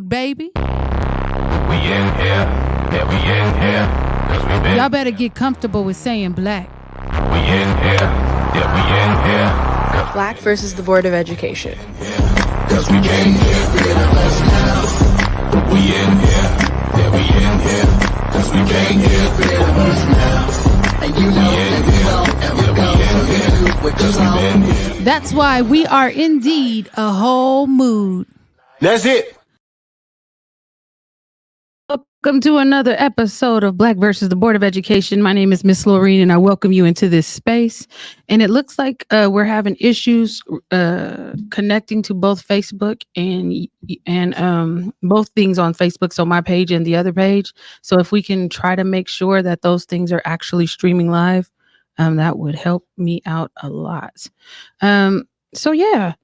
baby. We in here, yeah, we in here, 'cause we been. Y'all better get comfortable with saying black. We in here, yeah, we in here, 'cause Black versus the Board of Education. Cause we came here, three of us now. We in here, yeah, we in here. Cause we came here, three of us now. And you know, and we know, and we go, cause we been here. That's why we are indeed a whole mood. That's it. Welcome to another episode of Black versus the Board of Education. My name is Miss Laureen, and I welcome you into this space. And it looks like we're having issues connecting to both Facebook and both things on Facebook. So my page and the other page. So if we can try to make sure that those things are actually streaming live, that would help me out a lot. So yeah.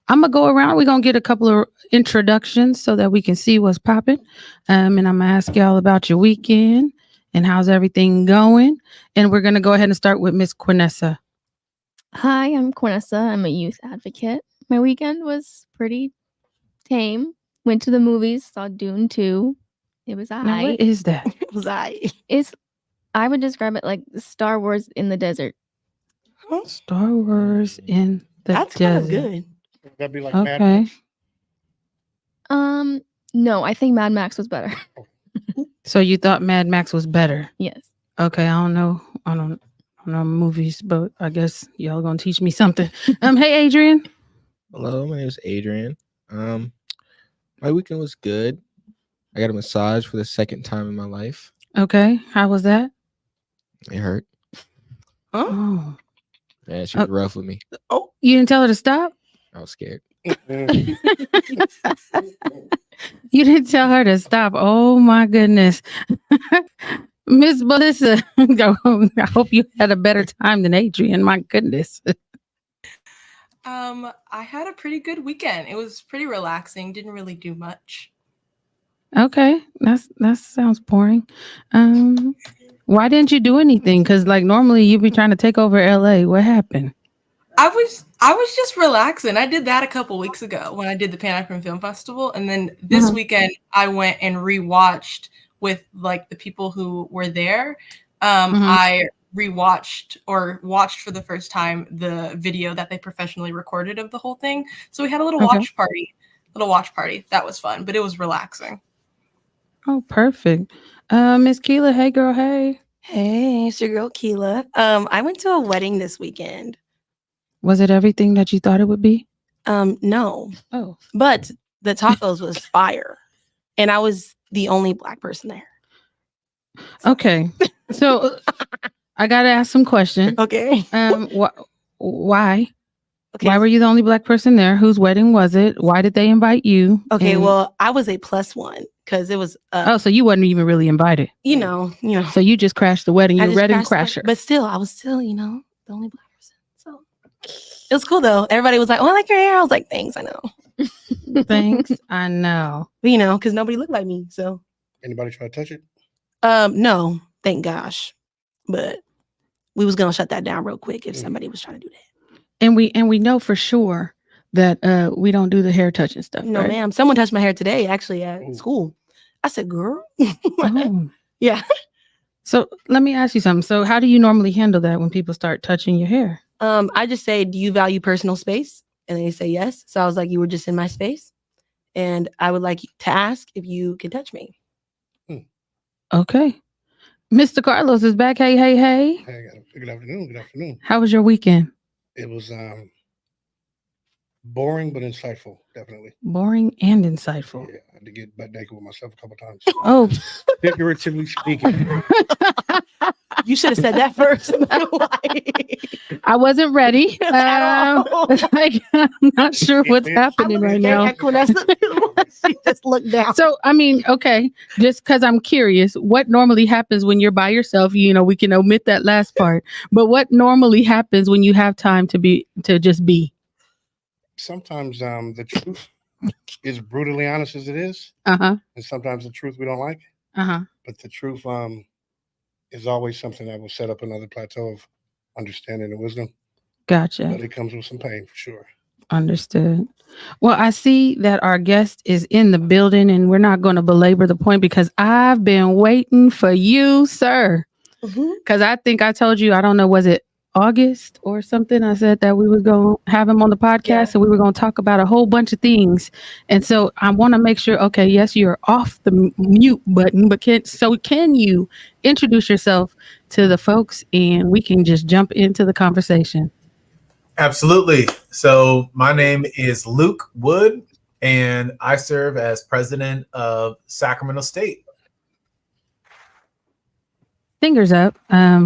I'm going to go around. We're going to get a couple of introductions so that we can see what's popping. And I'm going to ask y'all about your weekend and how's everything going. And we're going to go ahead and start with Miss Quinessa. Hi, I'm Quinessa. I'm a youth advocate. My weekend was pretty tame. Went to the movies, saw Dune 2. It was Now, what is that? It was I. I would describe it like Star Wars in the desert. Star Wars in the That's kind of desert. good. That'd be like Mad Okay. Max. No, I think Mad Max was better. So you thought Mad Max was better? Yes. Okay. I don't know movies, but I guess y'all going to teach me something. Hey, Adrian. Hello, my name is Adrian. My weekend was good. I got a massage for the second time in my life. Okay. How was that? It hurt. Oh, Yeah, she was rough with me. you didn't tell her to stop? I was scared. You didn't tell her to stop. Oh my goodness. Miss Melissa, I hope you had a better time than Adrian. My goodness. I had a pretty good weekend. It was pretty relaxing. Didn't really do much. Okay. That sounds boring. Why didn't you do anything? Because like normally you'd be trying to take over LA. What happened? I was just relaxing. I did that a couple weeks ago when I did the Pan-African Film Festival, and then this weekend I went and rewatched with like the people who were there. I rewatched or watched for the first time the video that they professionally recorded of the whole thing. So we had a little watch party. That was fun, but it was relaxing. Oh, perfect. Miss Keela, hey girl, hey. Hey, it's your girl Keela. I went to a wedding this weekend. Was it everything that you thought it would be? No. Oh. But the tacos was fire. And I was the only Black person there. Okay. So I gotta ask some questions. Okay. Why? Okay. Why were you the only Black person there? Whose wedding was it? Why did they invite you? Okay, And- well, I was a +1 because it was so you wasn't even really invited. you know. So you just crashed the wedding. I You're a just wedding crashed the crasher. wedding. But still, I was still, the only Black person. So it was cool though. Everybody was like, "Oh, I like your hair." I was like, "Thanks, I know." Thanks. I know. But, because nobody looked like me. So Anybody try to touch it? no, thank gosh. But we was gonna shut that down real quick if somebody was trying to do that. And we know for sure that we don't do the hair touching stuff. No, right? ma'am. Someone touched my hair today, actually, at school. I said, "Girl." Oh. Yeah. So let me ask you something. So how do you normally handle that when people start touching your hair? I just say, "Do you value personal space?" And they say yes. So I was like, "You were just in my space, and I would like to ask if you can touch me." Okay. Mr. Carlos is back. Hey. Hey, good afternoon. Good afternoon. How was your weekend? It was boring but insightful, definitely. Boring and insightful. Yeah, I had to get butt naked with myself a couple times. Oh, Figuratively speaking. You should have said that first. I wasn't ready. I'm not sure what's happening right now. She just looked down. So, I mean, okay, just because I'm curious, what normally happens when you're by yourself? We can omit that last part, but what normally happens when you have time to just be? Sometimes the truth is brutally honest as it is. Uh-huh. And sometimes the truth we don't like. Uh-huh. But the truth is always something that will set up another plateau of understanding and wisdom. Gotcha. But it comes with some pain for sure. Understood. Well, I see that our guest is in the building, and we're not going to belabor the point because I've been waiting for you, sir. Mhm. Because I think I told you, I don't know, was it August or something? I said that we were going to have him on the podcast Yeah. and we were going to talk about a whole bunch of things. And so I want to make sure, okay, yes, you're off the mute button, but can you introduce yourself to the folks and we can just jump into the conversation? Absolutely. So my name is Luke Wood, and I serve as president of Sacramento State. Fingers up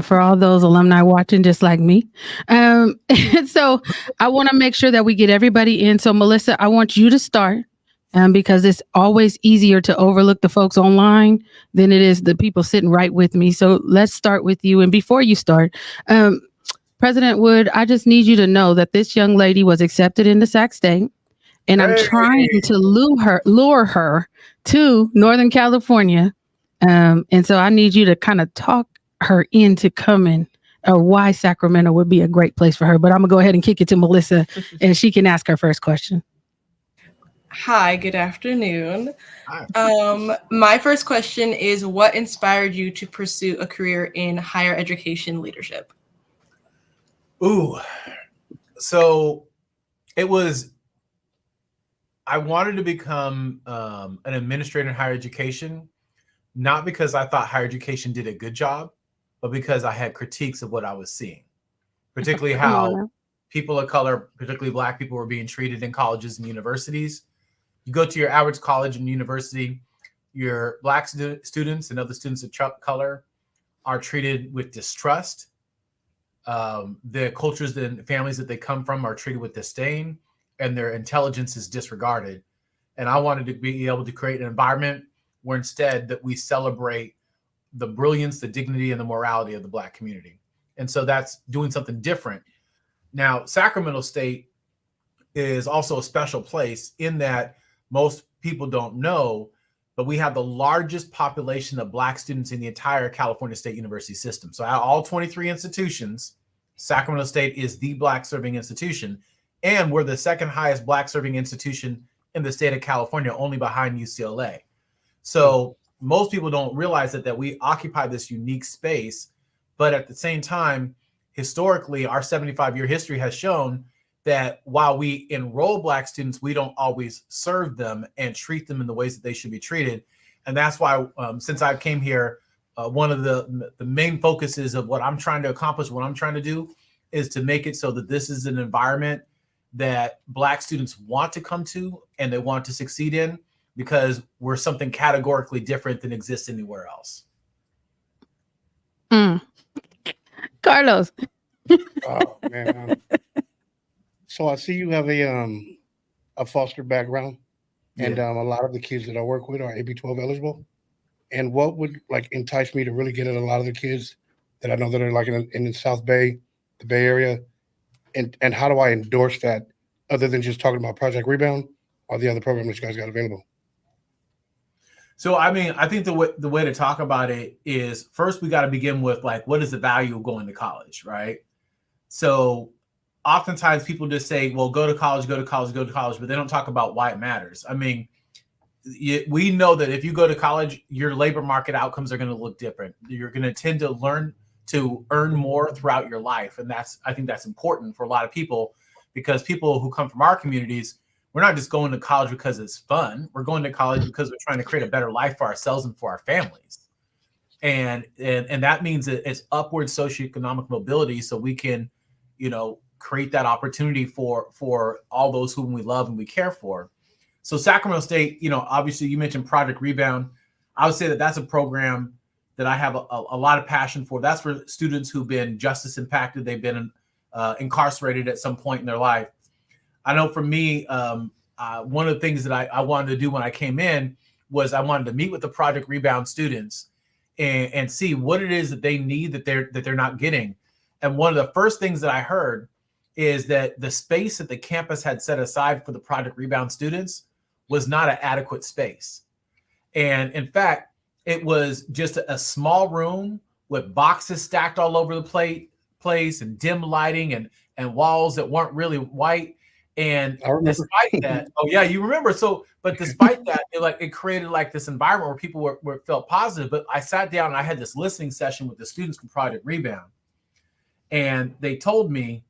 for all those alumni watching just like me. And so I want to make sure that we get everybody in. So Melissa, I want you to start because it's always easier to overlook the folks online than it is the people sitting right with me. So let's start with you. And before you start, President Wood, I just need you to know that this young lady was accepted into Sac State, and I'm trying to lure her to Northern California. And so I need you to kind of talk her into coming, or why Sacramento would be a great place for her. But I'm gonna go ahead and kick it to Melissa, and she can ask her first question. Hi, good afternoon. My first question is, what inspired you to pursue a career in higher education leadership? Ooh, so I wanted to become an administrator in higher education, not because I thought higher education did a good job, but because I had critiques of what I was seeing, particularly how people of color, particularly Black people, were being treated in colleges and universities. You go to your average college and university, your Black students and other students of color are treated with distrust. The cultures and families that they come from are treated with disdain, and their intelligence is disregarded. And I wanted to be able to create an environment where instead that we celebrate the brilliance, the dignity, and the morality of the Black community. And so that's doing something different. Now, Sacramento State is also a special place in that most people don't know, but we have the largest population of Black students in the entire California State University system. So out of all 23 institutions, Sacramento State is the Black serving institution. And we're the second highest Black serving institution in the state of California, only behind UCLA. So most people don't realize that we occupy this unique space. But at the same time, historically, our 75-year history has shown that while we enroll Black students, we don't always serve them and treat them in the ways that they should be treated. And that's why since I came here, one of the main focuses of what I'm trying to accomplish, what I'm trying to do, is to make it so that this is an environment that Black students want to come to and they want to succeed in, because we're something categorically different than exists anywhere else. Carlos. Oh man. So I see you have a foster background, and a lot of the kids that I work with are AB 12 eligible. And what would entice me to really get at a lot of the kids that I know that are in the South Bay, the Bay Area, and how do I endorse that other than just talking about Project Rebound or the other programs that you guys got available? So, I mean, I think the way to talk about it is, first we got to begin with what is the value of going to college, right? So oftentimes people just say, well, go to college, but they don't talk about why it matters. I mean, we know that if you go to college, your labor market outcomes are going to look different. You're going to tend to learn to earn more throughout your life. And I think that's important for a lot of people, because people who come from our communities, we're not just going to college because it's fun. We're going to college because we're trying to create a better life for ourselves and for our families. And that means that it's upward socioeconomic mobility, so we can, create that opportunity for all those whom we love and we care for. So Sacramento State, obviously you mentioned Project Rebound. I would say that that's a program that I have a lot of passion for. That's for students who've been justice impacted. They've been incarcerated at some point in their life. I know for me, one of the things that I wanted to do when I came in was I wanted to meet with the Project Rebound students and see what it is that they need that they're not getting. And one of the first things that I heard is that the space that the campus had set aside for the Project Rebound students was not an adequate space. And in fact, it was just a small room with boxes stacked all over the place and dim lighting and walls that weren't really white. And I remember. despite that, oh yeah, you remember. So, but despite that, it created like this environment where people felt positive. But I sat down and I had this listening session with the students from Project Rebound, and they told me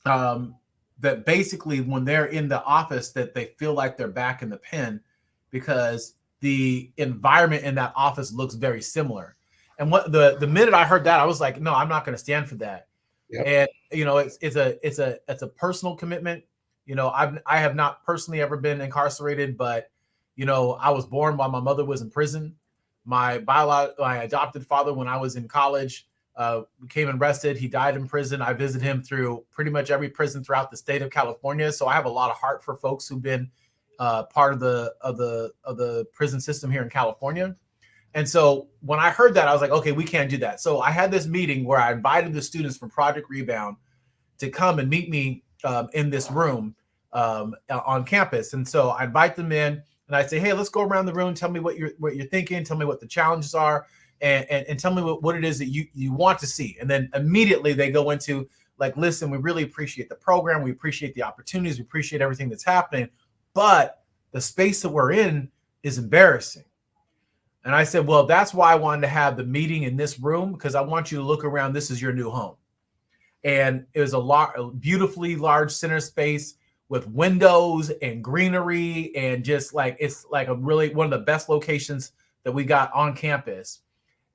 that basically when they're in the office, that they feel like they're back in the pen because the environment in that office looks very similar. And what the minute I heard that, I was like, no, I'm not going to stand for that. Yep. And it's a personal commitment. I have not personally ever been incarcerated, but I was born while my mother was in prison. My adopted father, when I was in college, became arrested. He died in prison. I visited him through pretty much every prison throughout the state of California. So I have a lot of heart for folks who've been part of the prison system here in California. And so when I heard that, I was like, okay, we can't do that. So I had this meeting where I invited the students from Project Rebound to come and meet me in this room on campus. And so I invite them in and I say, hey, let's go around the room. Tell me what you're thinking. Tell me what the challenges are, and tell me what it is that you want to see. And then immediately they go into like, listen, we really appreciate the program. We appreciate the opportunities. We appreciate everything that's happening. But the space that we're in is embarrassing. And I said, well, that's why I wanted to have the meeting in this room, because I want you to look around. This is your new home. And it was a beautifully large center space with windows and greenery, and just like, it's like one of the best locations that we got on campus.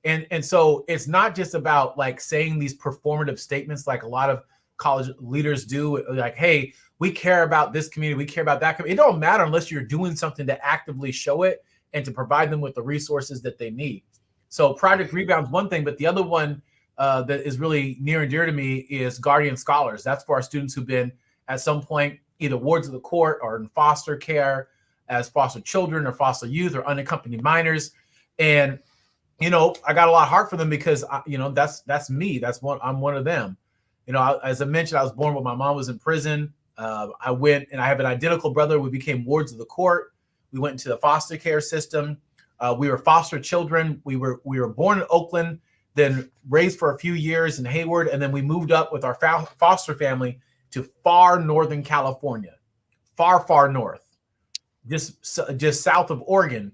And so it's not just about like saying these performative statements like a lot of college leaders do, like, hey, we care about this community, we care about that community. It don't matter unless you're doing something to actively show it and to provide them with the resources that they need. So Project Rebound is one thing, but the other one that is really near and dear to me is Guardian Scholars. That's for our students who've been at some point either wards of the court or in foster care as foster children or foster youth or unaccompanied minors. And, I got a lot of heart for them because, that's me. I'm one of them. As I mentioned, I was born when my mom was in prison. I went and I have an identical brother. We became wards of the court. We went into the foster care system. We were foster children. We were born in Oakland, then raised for a few years in Hayward, and then we moved up with our foster family to far northern California, far north, just south of Oregon,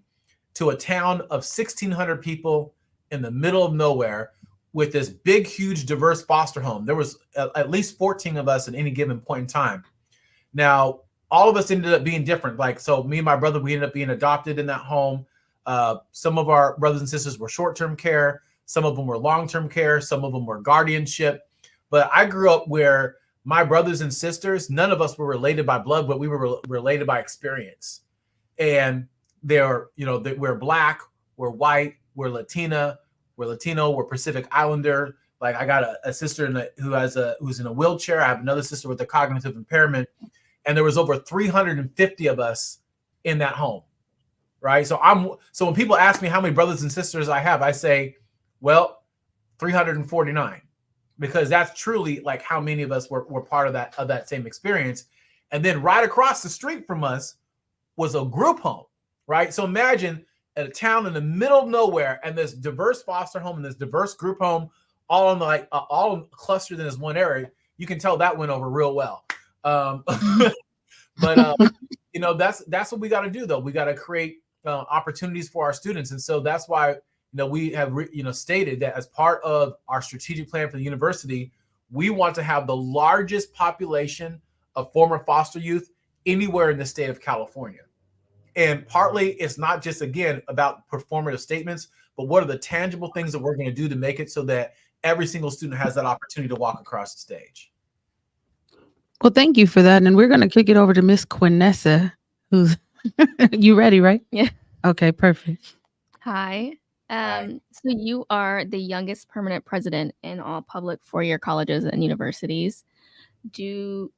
to a town of 1,600 people in the middle of nowhere with this big, huge, diverse foster home. There was at least 14 of us at any given point in time. Now, all of us ended up being different. Like, so me and my brother, we ended up being adopted in that home. Some of our brothers and sisters were short-term care. Some of them were long-term care. Some of them were guardianship. But I grew up where my brothers and sisters, none of us were related by blood, but we were related by experience. And we're Black, we're white, we're Latina, we're Latino, we're Pacific Islander. Like, I got a sister who's in a wheelchair. I have another sister with a cognitive impairment. And there was over 350 of us in that home, right? So when people ask me how many brothers and sisters I have, I say, well, 349, because that's truly like how many of us were part of that same experience. And then right across the street from us was a group home, right? So imagine a town in the middle of nowhere and this diverse foster home and this diverse group home, all clustered in this one area. You can tell that went over real well. But that's what we got to do, though. We got to create opportunities for our students. And so that's why, we have, stated that as part of our strategic plan for the university, we want to have the largest population of former foster youth anywhere in the state of California. And partly it's not just, again, about performative statements, but what are the tangible things that we're going to do to make it so that every single student has that opportunity to walk across the stage. Well, thank you for that. And we're going to kick it over to Miss Quinessa, who's you ready, right? Yeah. Okay, perfect. Hi. So you are the youngest permanent president in all public four-year colleges and universities. Do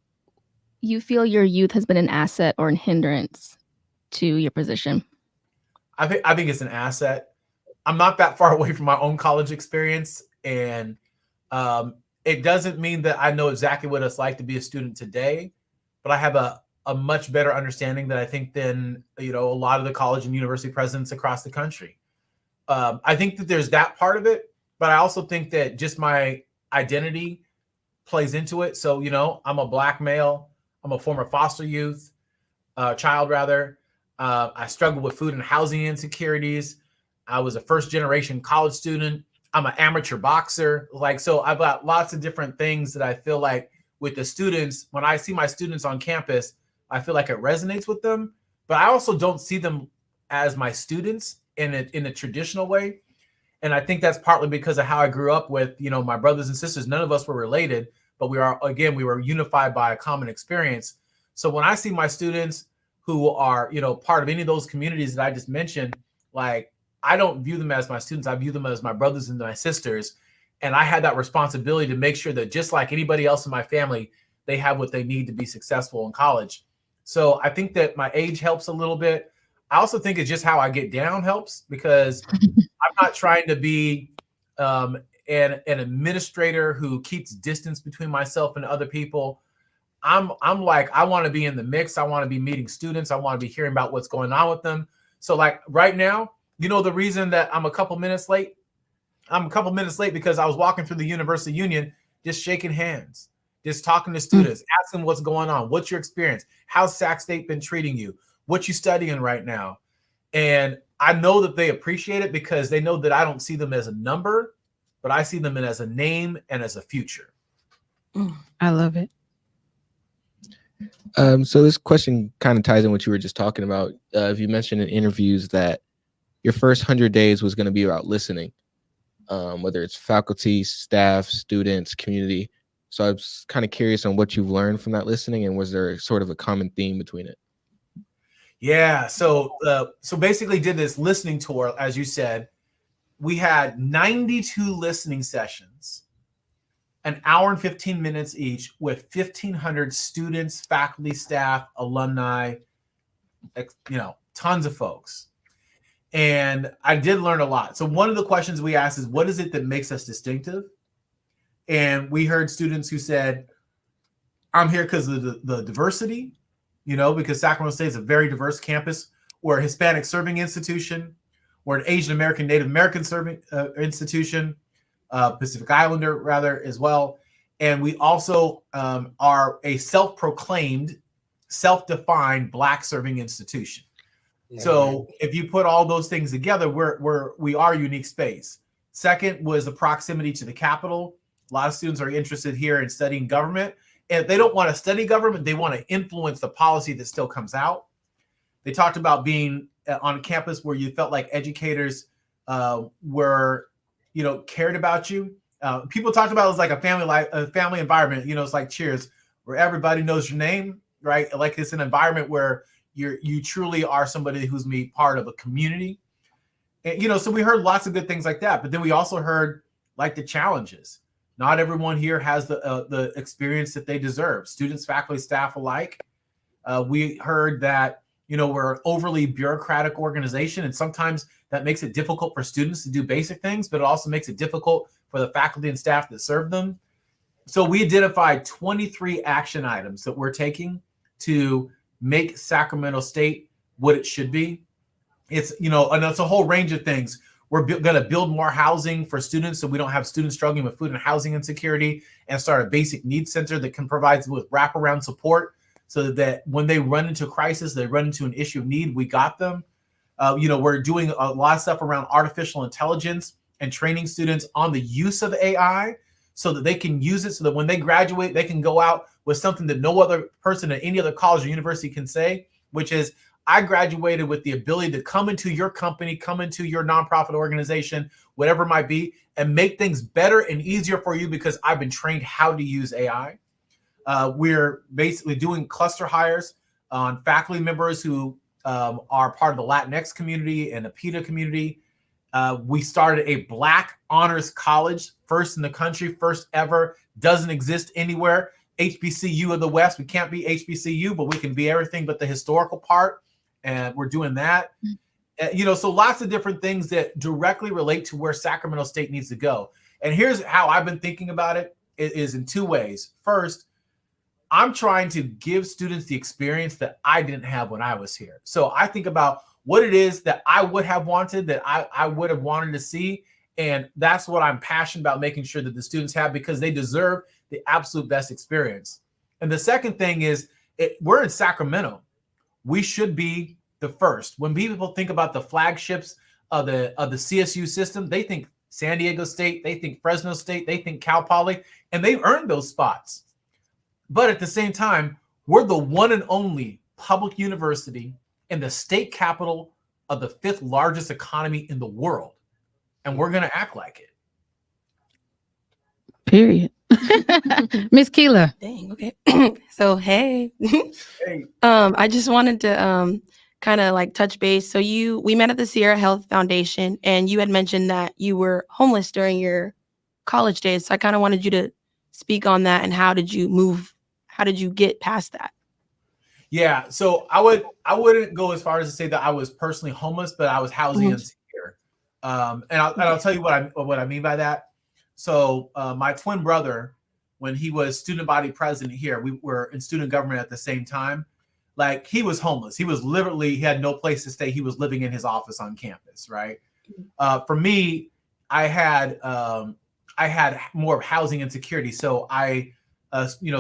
you feel your youth has been an asset or an hindrance to your position? I think it's an asset. I'm not that far away from my own college experience, and it doesn't mean that I know exactly what it's like to be a student today, but I have a much better understanding that I think than a lot of the college and university presidents across the country. I think that there's that part of it, but I also think that just my identity plays into it. So I'm a Black male, I'm a former foster youth child, rather. I struggled with food and housing insecurities. I was a first generation college student. I'm an amateur boxer. Like, so I've got lots of different things that I feel like with the students, when I see my students on campus, I feel like it resonates with them, but I also don't see them as my students in a traditional way. And I think that's partly because of how I grew up with, you know, my brothers and sisters. None of us were related, but we were unified by a common experience. So when I see my students who are, you know, part of any of those communities that I just mentioned, like, I don't view them as my students. I view them as my brothers and my sisters. And I had that responsibility to make sure that just like anybody else in my family, they have what they need to be successful in college. So I think that my age helps a little bit. I also think it's just how I get down helps, because I'm not trying to be an administrator who keeps distance between myself and other people. I'm like, I want to be in the mix. I want to be meeting students. I want to be hearing about what's going on with them. So like right now, you know, the reason that I'm a couple minutes late because I was walking through the University Union, just shaking hands, just talking to students, asking what's going on. What's your experience? How's Sac State been treating you? What you studying right now? And I know that they appreciate it because they know that I don't see them as a number, but I see them as a name and as a future. I love it. So this question kind of ties in what you were just talking about. You mentioned in interviews that your first 100 days was going to be about listening, whether it's faculty, staff, students, community. So I was kind of curious on what you've learned from that listening, and was there sort of a common theme between it? Yeah. So basically did this listening tour, as you said. We had 92 listening sessions, an hour and 15 minutes each, with 1,500 students, faculty, staff, alumni, you know, tons of folks. And I did learn a lot. So one of the questions we asked is, what is it that makes us distinctive? And we heard students who said, I'm here because of the diversity, you know, because Sacramento State is a very diverse campus. We're a Hispanic serving institution. We're an Asian American, Native American serving institution, Pacific Islander rather as well. And we also are a self-proclaimed, self-defined Black serving institution. So if you put all those things together, we are a unique space. Second was the proximity to the Capitol. A lot of students are interested here in studying government. And if they don't want to study government, they want to influence the policy that still comes out. They talked about being on a campus where you felt like educators were, you know, cared about you. People talked about it as like a family environment. You know, it's like Cheers, where everybody knows your name, right? Like it's an environment where you truly are somebody who's made part of a community. And, you know, so we heard lots of good things like that. But then we also heard like the challenges. Not everyone here has the experience that they deserve. Students, faculty, staff alike. We heard that, you know, we're an overly bureaucratic organization, and sometimes that makes it difficult for students to do basic things, but it also makes it difficult for the faculty and staff that serve them. So we identified 23 action items that we're taking to make Sacramento State what it should be. It's, you know, and it's a whole range of things. We're going to build more housing for students so we don't have students struggling with food and housing insecurity, and start a basic needs center that can provide them with wraparound support so that when they run into crisis, they run into an issue of need, we got them. You know, we're doing a lot of stuff around artificial intelligence and training students on the use of AI so that they can use it, so that when they graduate, they can go out with something that no other person at any other college or university can say, which is, I graduated with the ability to come into your company, come into your nonprofit organization, whatever it might be, and make things better and easier for you because I've been trained how to use AI. We're basically doing cluster hires on faculty members who are part of the Latinx community and the PETA community. We started a Black honors college, first in the country, first ever, doesn't exist anywhere. HBCU of the West. We can't be HBCU, but we can be everything but the historical part. And we're doing that. You know, so lots of different things that directly relate to where Sacramento State needs to go. And here's how I've been thinking about it, is in two ways. First, I'm trying to give students the experience that I didn't have when I was here. So I think about what it is that I would have wanted, that I would have wanted to see. And that's what I'm passionate about making sure that the students have, because they deserve the absolute best experience. And the second thing is we're in Sacramento. We should be the first. When people think about the flagships of the CSU system, they think San Diego State, they think Fresno State, they think Cal Poly, and they've earned those spots. But at the same time, we're the one and only public university in the state capital of the 5th largest economy in the world. And we're going to act like it. Period. Miss Keela. Dang, okay. So hey. I just wanted to kind of like touch base. So we met at the Sierra Health Foundation, and you had mentioned that you were homeless during your college days. So I kind of wanted you to speak on that, and how did you get past that? Yeah, so I wouldn't go as far as to say that I was personally homeless, but I was housing insecure. And I'll tell you what I mean by that. So my twin brother, when he was student body president here, we were in student government at the same time. Like, he was homeless. He was literally, he had no place to stay. He was living in his office on campus, right? For me, I had more of housing insecurity. So I,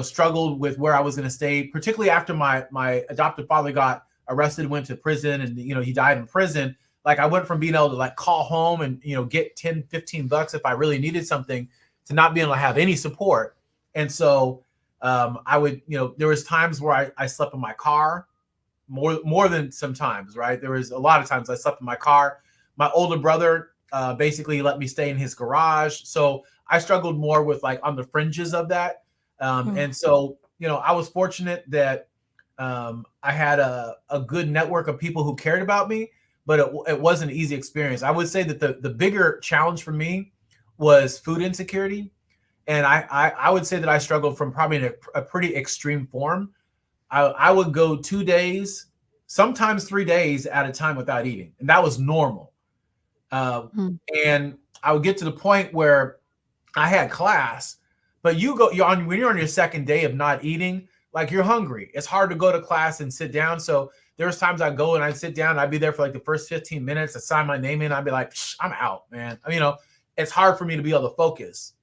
struggled with where I was going to stay, particularly after my adoptive father got arrested, went to prison, and, he died in prison. Like, I went from being able to like call home and, get 10, 15 bucks if I really needed something, to not being able to have any support. And so I would, there was times where I slept in my car more than sometimes, right? There was a lot of times I slept in my car. My older brother basically let me stay in his garage. So I struggled more with like on the fringes of that. And so, I was fortunate that I had a good network of people who cared about me, but it wasn't an easy experience. I would say that the bigger challenge for me was food insecurity. And I would say that I struggled from probably in a pretty extreme form. I would go 2 days, sometimes 3 days at a time without eating. And that was normal. And I would get to the point where I had class, but when you're on your second day of not eating, like, you're hungry. It's hard to go to class and sit down. So there was times I'd go and I'd sit down. I'd be there for like the first 15 minutes. I'd sign my name in. I'd be like, I'm out, man. It's hard for me to be able to focus.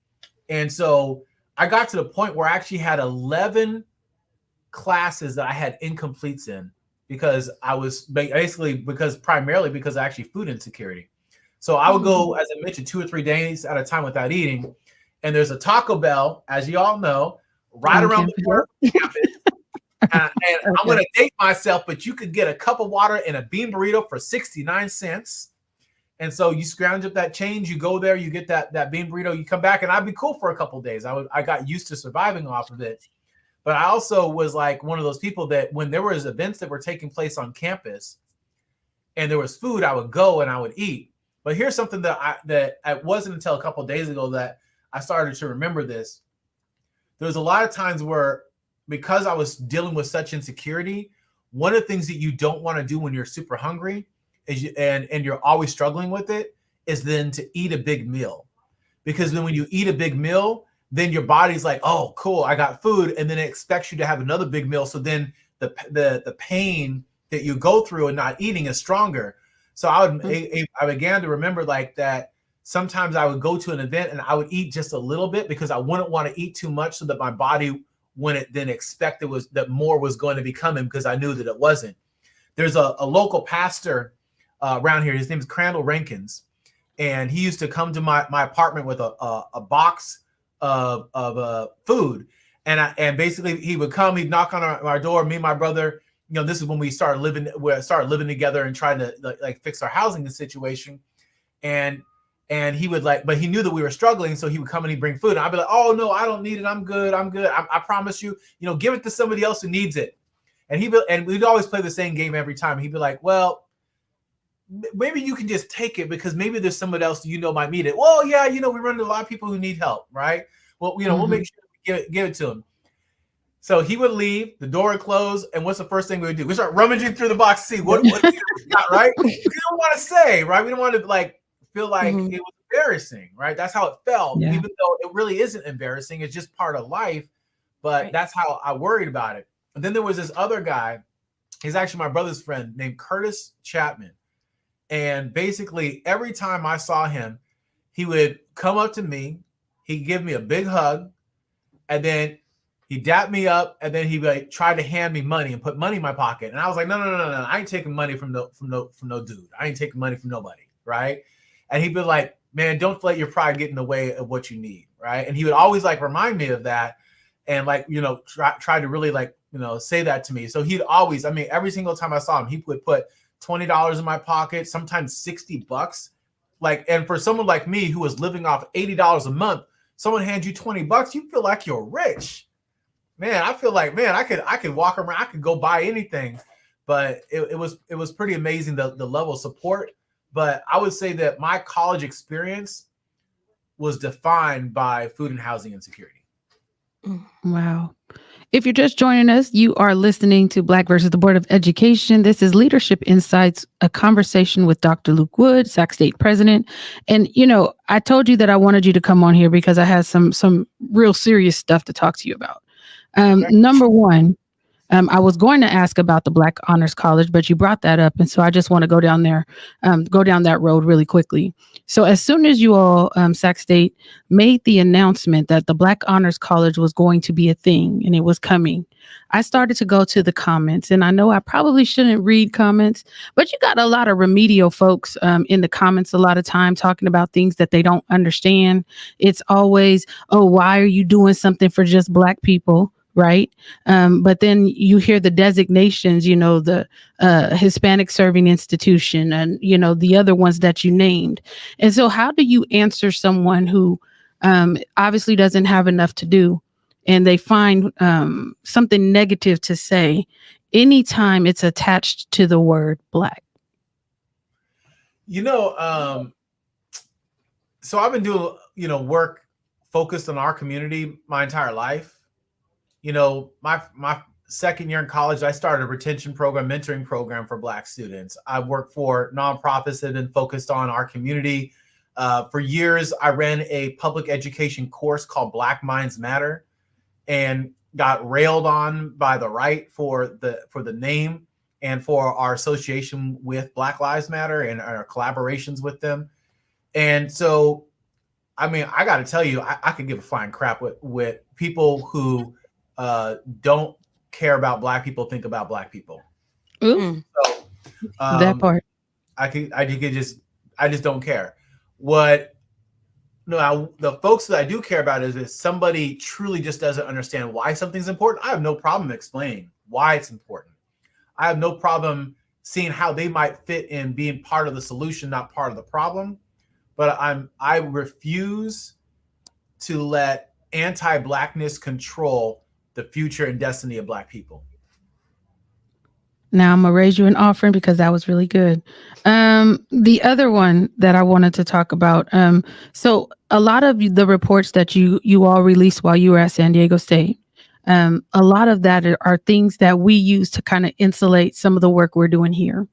And so I got to the point where I actually had 11 classes that I had incompletes in, because I was primarily because of actually food insecurity. So I would go, as I mentioned, 2 or 3 days at a time without eating. And there's a Taco Bell, as you all know, right around the corner campus. And I'm going to date myself, but you could get a cup of water and a bean burrito for 69 cents. And so you scrounge up that change, you go there, you get that bean burrito, you come back, and I'd be cool for a couple of days. I got used to surviving off of it. But I also was like one of those people that when there was events that were taking place on campus and there was food, I would go and I would eat. But here's something that it wasn't until a couple of days ago that I started to remember this. There was a lot of times where, because I was dealing with such insecurity, one of the things that you don't want to do when you're super hungry and you're always struggling with it is then to eat a big meal. Because then when you eat a big meal, then your body's like, oh, cool, I got food. And then it expects you to have another big meal. So then the pain that you go through and not eating is stronger. So I began to remember like that. Sometimes I would go to an event and I would eat just a little bit because I wouldn't want to eat too much, so that my body wouldn't then expect that more was going to be coming, because I knew that it wasn't. There's a local pastor around here. His name is Crandall Rankins. And he used to come to my apartment with a box of food. And basically he would come, he'd knock on our door, me and my brother, this is when we started living together and trying to like fix our housing situation. And he would but he knew that we were struggling. So he would come and he'd bring food. And I'd be like, oh no, I don't need it. I'm good. I promise you, give it to somebody else who needs it. And we'd always play the same game every time. He'd be like, well, maybe you can just take it because maybe there's somebody else might need it. Well, yeah, we run into a lot of people who need help, right? Well, we'll make sure we give it to them. So he would leave, the door would close, and what's the first thing we would do? We start rummaging through the box to see what we got, right? We don't want to say, right? We don't want to feel like it was embarrassing, right? That's how it felt, even though it really isn't embarrassing. It's just part of life, but that's how I worried about it. And then there was this other guy. He's actually my brother's friend named Curtis Chapman. And basically every time I saw him, he would come up to me, he'd give me a big hug, and then He dapped me up, and then he like tried to hand me money and put money in my pocket. And I was like, no. I ain't taking money from no dude. I ain't taking money from nobody, right? And he'd be like, man, don't let your pride get in the way of what you need, right? And he would always like remind me of that, and like, you know, try to really like, you know, say that to me. So he'd always, I mean, every single time I saw him, he would put $20 in my pocket, sometimes $60. Like, and for someone like me who was living off $80 a month, someone hands you $20, you feel like you're rich. Man, I feel like, man, I could walk around, I could go buy anything. But it was pretty amazing, the level of support. But I would say that my college experience was defined by food and housing insecurity. Wow. If you're just joining us, you are listening to Black versus the Board of Education. This is Leadership Insights, a conversation with Dr. Luke Wood, Sac State President. And, you know, I told you that I wanted you to come on here because I had some real serious stuff to talk to you about. Number one, I was going to ask about the Black Honors College, but you brought that up. And so I just want to go down that road really quickly. So as soon as you all, Sac State, made the announcement that the Black Honors College was going to be a thing and it was coming, I started to go to the comments. And I know I probably shouldn't read comments, but you got a lot of remedial folks in the comments a lot of time talking about things that they don't understand. It's always, oh, why are you doing something for just Black people? Right. But then you hear the designations, you know, the Hispanic Serving Institution and, you know, the other ones that you named. And so how do you answer someone who obviously doesn't have enough to do and they find something negative to say anytime it's attached to the word Black? You know, so I've been doing, you know, work focused on our community my entire life. You know, my second year in college, I started a retention program, mentoring program for Black students. I worked for nonprofits that have been focused on our community. For years, I ran a public education course called Black Minds Matter and got railed on by the right for the name and for our association with Black Lives Matter and our collaborations with them. And so, I mean, I got to tell you, I could give a flying crap with people who don't care about Black people, think about Black people. Ooh. So, that part. I just don't care. The folks that I do care about is if somebody truly just doesn't understand why something's important. I have no problem explaining why it's important. I have no problem seeing how they might fit in being part of the solution, not part of the problem. But I refuse to let anti-Blackness control the future and destiny of Black people. Now I'm gonna raise you an offering because that was really good. The other one that I wanted to talk about. So a lot of the reports that you all released while you were at San Diego State, a lot of that are things that we use to kind of insulate some of the work we're doing here.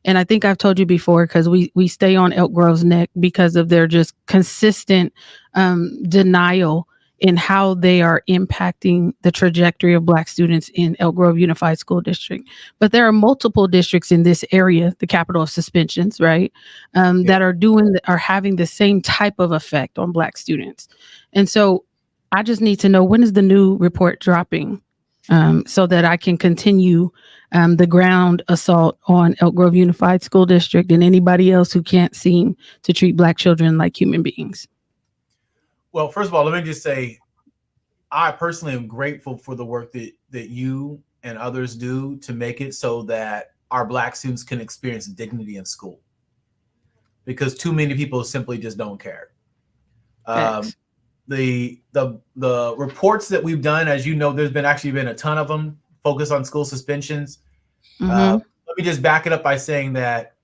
And I think I've told you before, because we stay on Elk Grove's neck because of their just consistent denial in how they are impacting the trajectory of Black students in Elk Grove Unified School District. But there are multiple districts in this area, the capital of suspensions, right, that are having the same type of effect on Black students. And so I just need to know, when is the new report dropping so that I can continue the ground assault on Elk Grove Unified School District and anybody else who can't seem to treat Black children like human beings? Well, first of all, let me just say, I personally am grateful for the work that you and others do to make it so that our Black students can experience dignity in school, because too many people simply just don't care. The reports that we've done, as you know, there's been a ton of them focused on school suspensions. Let me just back it up by saying that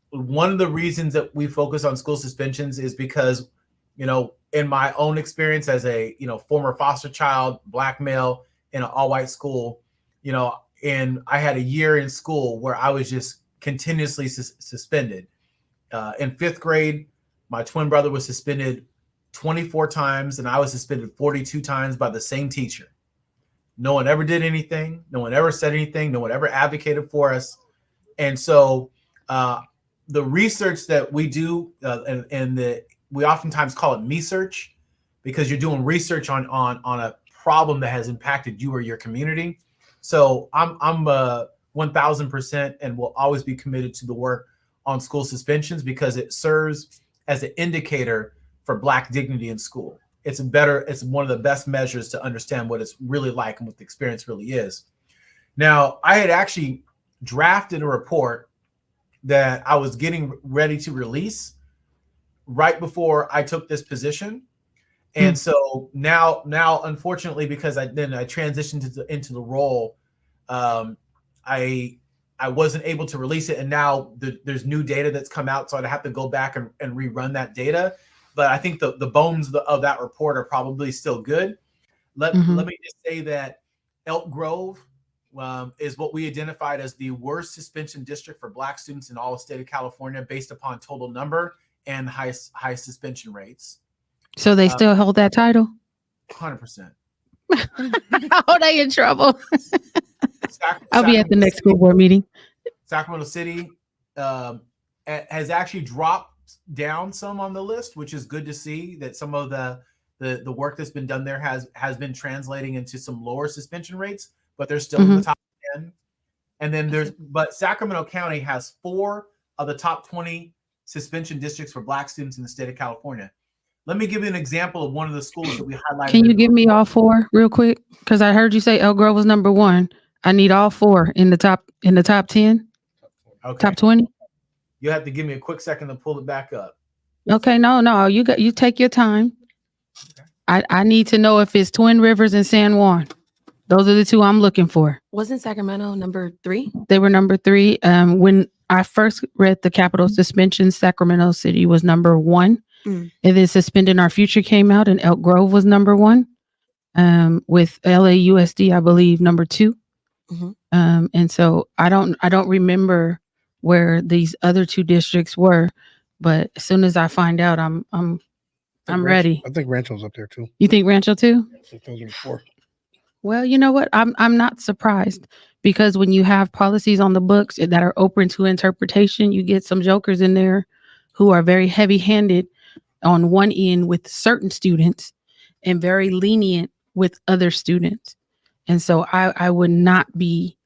one of the reasons that we focus on school suspensions is because, you know, in my own experience as a, you know, former foster child, Black male in an all-white school, you know, and I had a year in school where I was just continuously suspended. In fifth grade, my twin brother was suspended 24 times and I was suspended 42 times by the same teacher. No one ever did anything. No one ever said anything. No one ever advocated for us. And so the research that we do we oftentimes call it me search, because you're doing research on a problem that has impacted you or your community. So I'm 1000% and will always be committed to the work on school suspensions because it serves as an indicator for Black dignity in school. It's one of the best measures to understand what it's really like and what the experience really is. Now, I had actually drafted a report that I was getting ready to release right before I took this position. And so now, unfortunately, because I transitioned into the role, I wasn't able to release it. And now there's new data that's come out. So I'd have to go back and rerun that data. But I think the bones of that report are probably still good. Let me just say that Elk Grove is what we identified as the worst suspension district for Black students in all of the state of California based upon total number and high suspension rates. So they still hold that title? 100%. Oh, they in trouble. I'll be at the next school board meeting. Sacramento City has actually dropped down some on the list, which is good to see that some of the work that's been done there has been translating into some lower suspension rates, but they're still in the top 10. And then but Sacramento County has 4 of the top 20 suspension districts for Black students in the state of California. Let me give you an example of one of the schools that we highlighted. Can you give me all 4 real quick? Because I heard you say Elk Grove was number 1. I need all 4 in the top 10, top 20. You have to give me a quick second to pull it back up. Okay, no, you take your time. Okay. I need to know if it's Twin Rivers and San Juan. Those are the 2 I'm looking for. Wasn't Sacramento number 3? They were number 3. When I first read the capital suspension, Sacramento City was number 1. And then Suspending Our Future came out, and Elk Grove was number 1. With LAUSD, I believe, number 2. And so I don't remember where these other 2 districts were, but as soon as I find out, I'm ready. I think Rancho's up there too. You think Rancho too? I think those are 4. Well, you know what? I'm not surprised because when you have policies on the books that are open to interpretation, you get some jokers in there who are very heavy-handed on one end with certain students and very lenient with other students. And so I would not be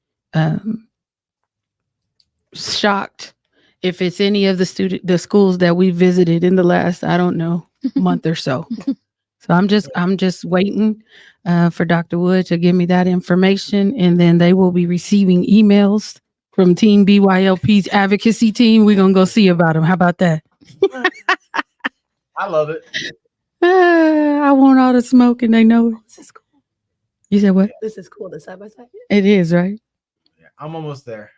shocked if it's any of the schools that we visited in the last, I don't know, month or so. So I'm just waiting for Dr. Wood to give me that information, and then they will be receiving emails from Team BYLP's advocacy team. We're gonna go see about them. How about that? I love it. I want all the smoke, and they know it. This is cool. You said what? This is cool. The side by side. It is, right? Yeah, I'm almost there.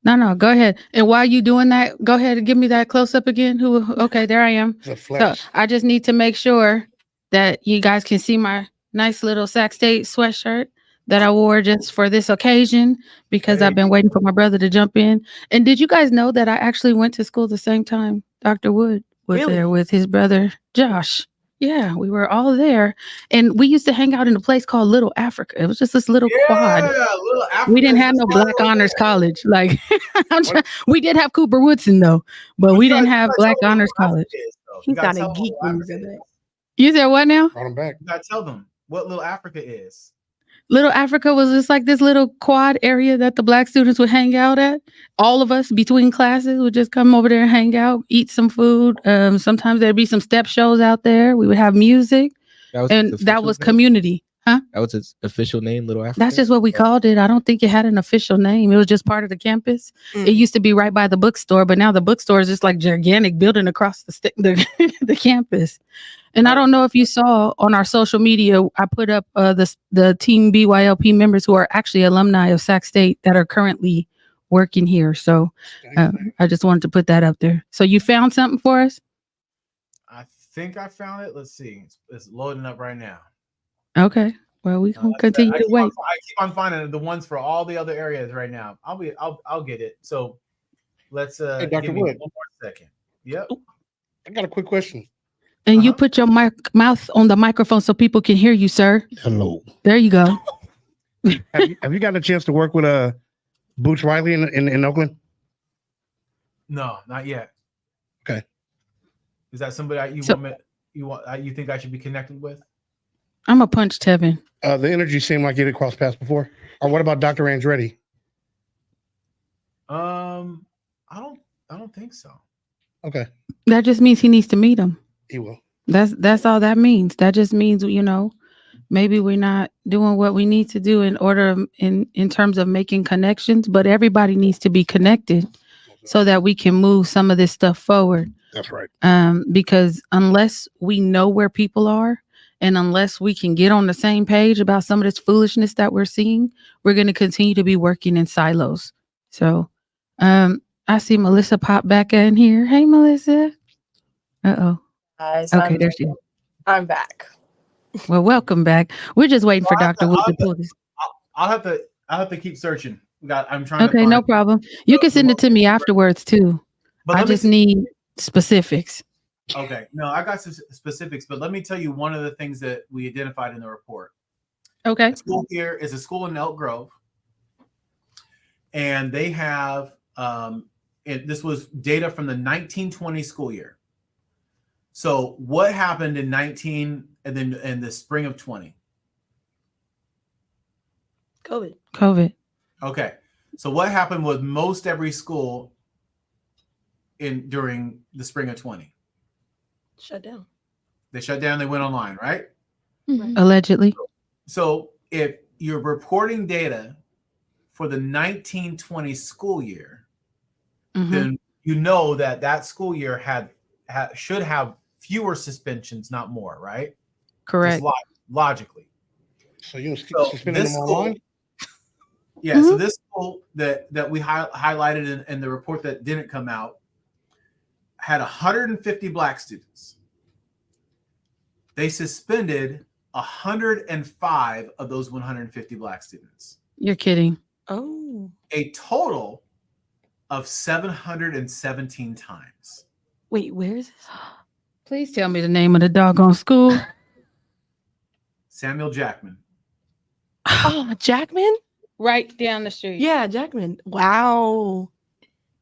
No, go ahead. And while you doing that, go ahead and give me that close up again. Okay, there I am. So I just need to make sure that you guys can see my nice little Sac State sweatshirt that I wore just for this occasion because I've been waiting for my brother to jump in. And did you guys know that I actually went to school the same time Dr. Wood was there with his brother, Josh? Yeah, we were all there. And we used to hang out in a place called Little Africa. It was just this little quad. Little Africa. We didn't have no Black Honors College. Like, we did have Cooper Woodson, though, but we didn't have Black Honors College. He got a geek when you said that. You said what now? Brought him back. You gotta tell them what Little Africa is. Little Africa was just like this little quad area that the Black students would hang out at. All of us between classes would just come over there and hang out, eat some food. Sometimes there'd be some step shows out there. We would have music. That was community. Huh? That was its official name, Little Africa? That's just what we called it. I don't think it had an official name. It was just part of the campus. It used to be right by the bookstore, but now the bookstore is just like gigantic building across the campus. And I don't know if you saw on our social media, I put up the Team BYLP members who are actually alumni of Sac State that are currently working here. So I just wanted to put that up there. So you found something for us? I think I found it. Let's see. It's loading up right now. Okay. Well, we can continue to wait. I keep on finding the ones for all the other areas right now. I'll get it. So let's hey, Dr. Wood. 1 more second. Yep. I got a quick question. And you put your mouth on the microphone so people can hear you, sir. Hello. There you go. have you gotten a chance to work with Boots Riley in Oakland? No, not yet. Okay. Is that somebody you think I should be connected with? I'm a punch Tevin. The energy seemed like it had crossed paths before. Or what about Dr. Andretti? I don't think so. Okay, That just means he needs to meet him. he will. That's all that means. That just means, maybe we're not doing what we need to do in terms of making connections, but everybody needs to be connected so that we can move some of this stuff forward. That's right. Because unless we know where people are and unless we can get on the same page about some of this foolishness that we're seeing, we're going to continue to be working in silos. So, I see Melissa pop back in here. Hey, Melissa. Uh-oh. Guys, Okay, there she is. I'm back. Well, welcome back. We're just waiting for Dr. Wood to pull this. I'll have to keep searching. I'm trying to Okay, find no problem. You can send it to me afterwards too. But I let me just need specifics. Okay. No, I got some specifics, but let me tell you one of the things that we identified in the report. Okay. The school here is a school in Elk Grove, and they have this was data from the 1920 school year. So what happened in 19 and then in the spring of 20? COVID. Okay. So what happened with most every school during the spring of 20? Shut down. They shut down, they went online, right? Allegedly. So if you're reporting data for the 1920 school year, then you know that school year should have fewer suspensions, not more, right? Correct. Just logically. So you're suspending them online? Yeah. So this school that we highlighted in the report that didn't come out had 150 Black students. They suspended 105 of those 150 Black students. You're kidding. Oh. A total of 717 times. Wait, where is this? Please tell me the name of the doggone school. Samuel Jackman. Oh, Jackman? Right down the street. Yeah, Jackman. Wow.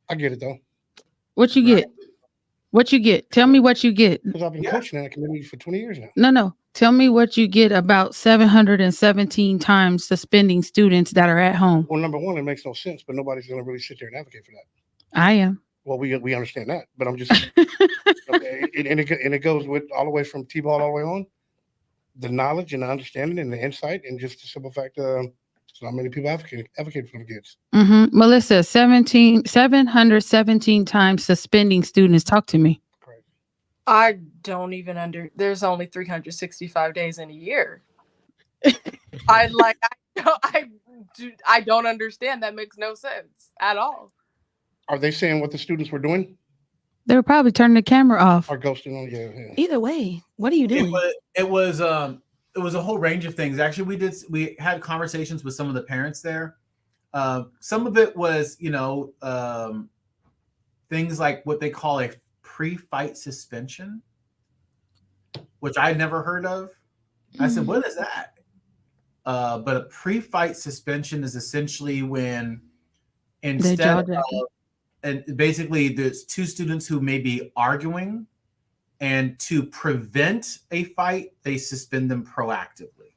I get it though. What you get? What you get? Tell me what you get. Because I've been coaching that community for 20 years now. No. Tell me what you get about 717 times suspending students that are at home. Well, number one, it makes no sense, but nobody's going to really sit there and advocate for that. I am. Well, we understand that, but I'm just okay. And it goes with all the way from T-ball all the way on. The knowledge and the understanding and the insight, and just the simple fact so not many people advocate for the kids. Melissa, 717 times suspending students. Talk to me. Correct. I don't even there's only 365 days in a year. I don't understand. That makes no sense at all. Are they saying what the students were doing? They were probably turning the camera off. Or ghosting on? Yeah. Either way, what are you doing? It was a whole range of things. Actually, we had conversations with some of the parents there. Some of it was, things like what they call a pre-fight suspension, which I'd never heard of. I said, what is that? But a pre-fight suspension is essentially when and basically there's two students who may be arguing, and to prevent a fight, they suspend them proactively.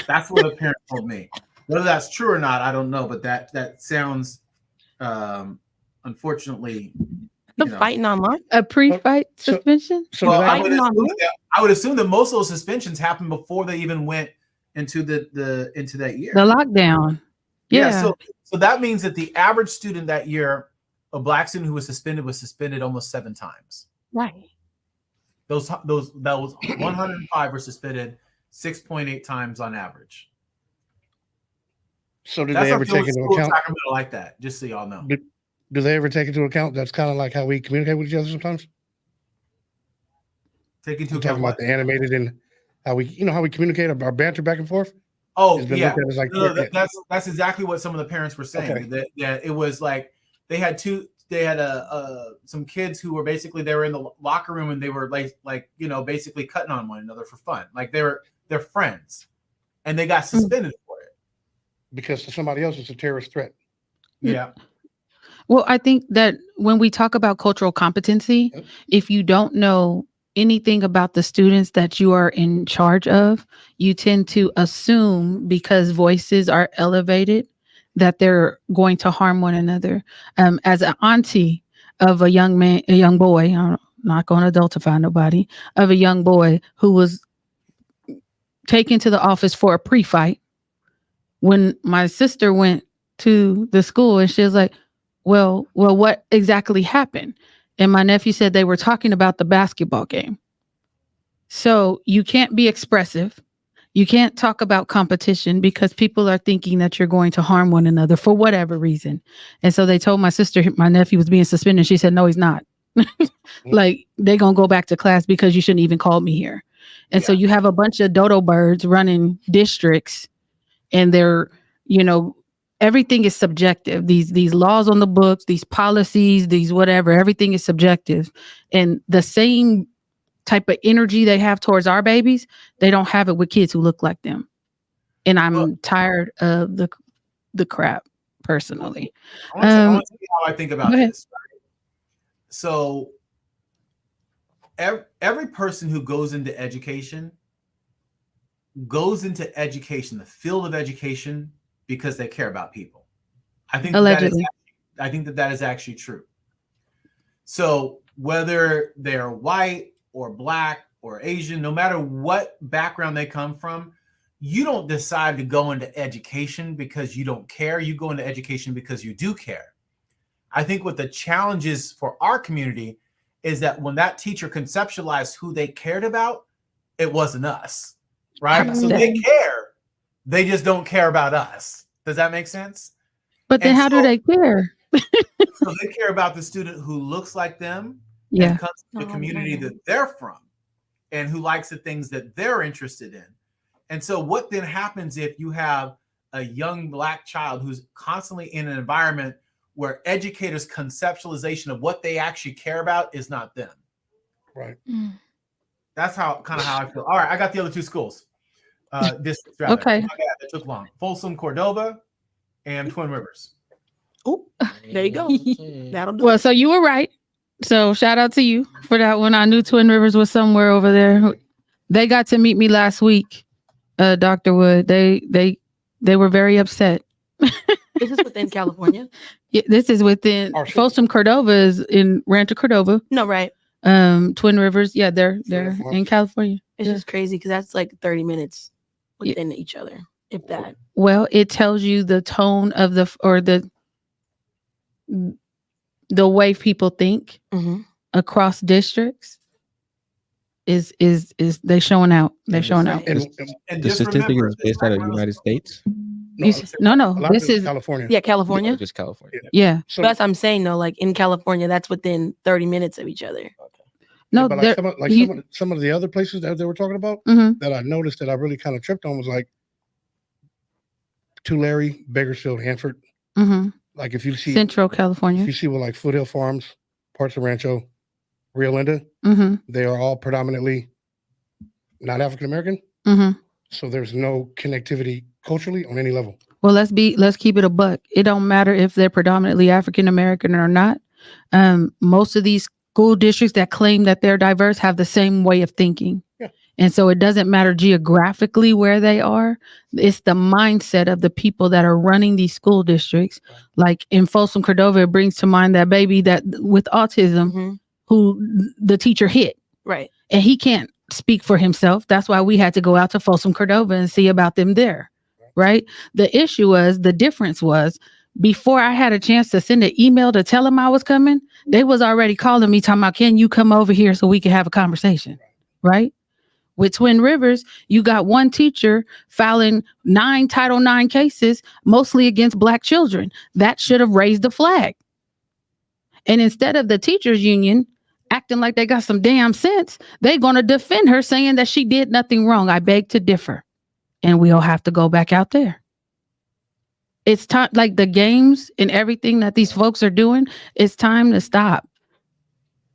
That's what a parent told me. Whether that's true or not, I don't know, but that sounds unfortunately Fighting online? A pre-fight suspension? So I would assume that most of those suspensions happened before they even went into into that year. The lockdown. Yeah. So that means that the average student that year, a Black student who was suspended almost 7 times. Right. Those 105 were suspended 6.8 times on average. So did they ever take into account Sacramento like that? Just so y'all know. Do they ever take into account that's kind of like how we communicate with each other sometimes? Take into account talking about the animated and how we communicate our banter back and forth. Oh yeah, like that's exactly what some of the parents were saying. Okay. That it was like they had some kids who were basically they were in the locker room and they were like basically cutting on one another for fun. Like they're friends, and they got suspended for it because to somebody else it's a terrorist threat. Yeah. Well, I think that when we talk about cultural competency, if you don't know anything about the students that you are in charge of, you tend to assume because voices are elevated that they're going to harm one another. As an auntie of a young boy, I'm not going to adultify nobody, of a young boy who was taken to the office for a pre-fight. When my sister went to the school and she was like, well, what exactly happened? And my nephew said they were talking about the basketball game. So you can't be expressive. You can't talk about competition because people are thinking that you're going to harm one another for whatever reason. And so they told my sister, my nephew was being suspended. She said, no, he's not. Like, they're going to go back to class because you shouldn't even call me here. And so you have a bunch of dodo birds running districts, and they're, everything is subjective. These laws on the books, these policies, these whatever, everything is subjective. And the same type of energy they have towards our babies, they don't have it with kids who look like them. And I'm tired of the crap, personally. I want to tell you how I think about this. Right? So every person who goes into education, the field of education, because they care about people. I think that is actually true. So whether they're white or black or Asian, no matter what background they come from, you don't decide to go into education because you don't care. You go into education because you do care. I think what the challenge is for our community is that when that teacher conceptualized who they cared about, it wasn't us, right? So they care. They just don't care about us. Does that make sense? But then how do they care? So they care about the student who looks like them, and comes from the community that they're from, and who likes the things that they're interested in. And so what then happens if you have a young Black child who's constantly in an environment where educators' conceptualization of what they actually care about is not them? Right. That's how I feel. All right, I got the other two schools. Districts, rather. Okay. My bad, that took long. Folsom, Cordova, and Twin Rivers. Oh, there you go. That'll do. Well, so you were right. So shout out to you for that one. I knew Twin Rivers was somewhere over there. They got to meet me last week, Dr. Wood. They were very upset. This is within California. Yeah, this is within Folsom. Cordova is in Rancho Cordova. No, right. Twin Rivers, yeah, they're in California. It's just crazy because that's like 30 minutes within each other, if that. Well, it tells you the tone of the way people think across districts is they showing out. They're showing out. And the statistic is based out of the United States. No. This is California. Yeah, California. Just California. Yeah. So That's what I'm saying though. Like in California, that's within 30 minutes of each other. No, but some of the other places that they were talking about that I noticed that I really kind of tripped on was like Tulare, Bakersfield, Hanford. Like if you see Central California, if you see with like Foothill Farms, parts of Rancho, Rio Linda, they are all predominantly not African American. So there's no connectivity culturally on any level. Well, let's keep it a buck. It don't matter if they're predominantly African American or not. Most of these school districts that claim that they're diverse have the same way of thinking. Yeah. And so it doesn't matter geographically where they are. It's the mindset of the people that are running these school districts. Like in Folsom, Cordova, it brings to mind that baby that with autism who the teacher hit. Right. And he can't speak for himself. That's why we had to go out to Folsom, Cordova and see about them there. Right. The difference was before I had a chance to send an email to tell them I was coming, they was already calling me talking about, can you come over here so we can have a conversation? Right. With Twin Rivers, you got one teacher filing 9 Title IX cases, mostly against Black children. That should have raised a flag. And instead of the teachers union acting like they got some damn sense, they're going to defend her saying that she did nothing wrong. I beg to differ. And we'll have to go back out there. It's time, like the games and everything that these folks are doing, it's time to stop.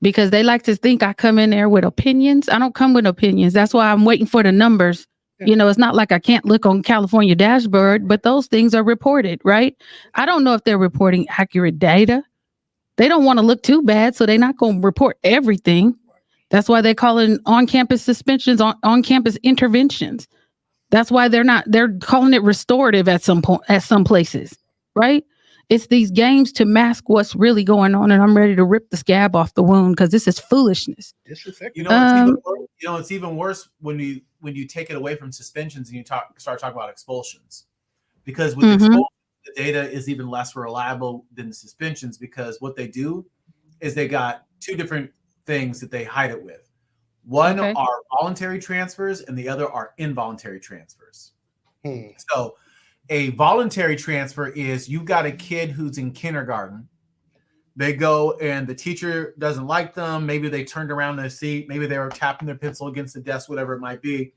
Because they like to think I come in there with opinions. I don't come with opinions. That's why I'm waiting for the numbers. You know, it's not like I can't look on California dashboard, but those things are reported, right? I don't know if they're reporting accurate data. They don't want to look too bad, so they're not going to report everything. That's why they call it on-campus suspensions, on-campus interventions. That's why they're calling it restorative at some point, at some places, right? It's these games to mask what's really going on, and I'm ready to rip the scab off the wound because this is foolishness. You know, it's even worse when you take it away from suspensions and you start talking about expulsions, because with expulsions, the data is even less reliable than the suspensions, because what they do is they got two different things that they hide it with. One are voluntary transfers and the other are involuntary transfers. So a voluntary transfer is you got a kid who's in kindergarten. They go and the teacher doesn't like them. Maybe they turned around their seat. Maybe they were tapping their pencil against the desk, whatever it might be.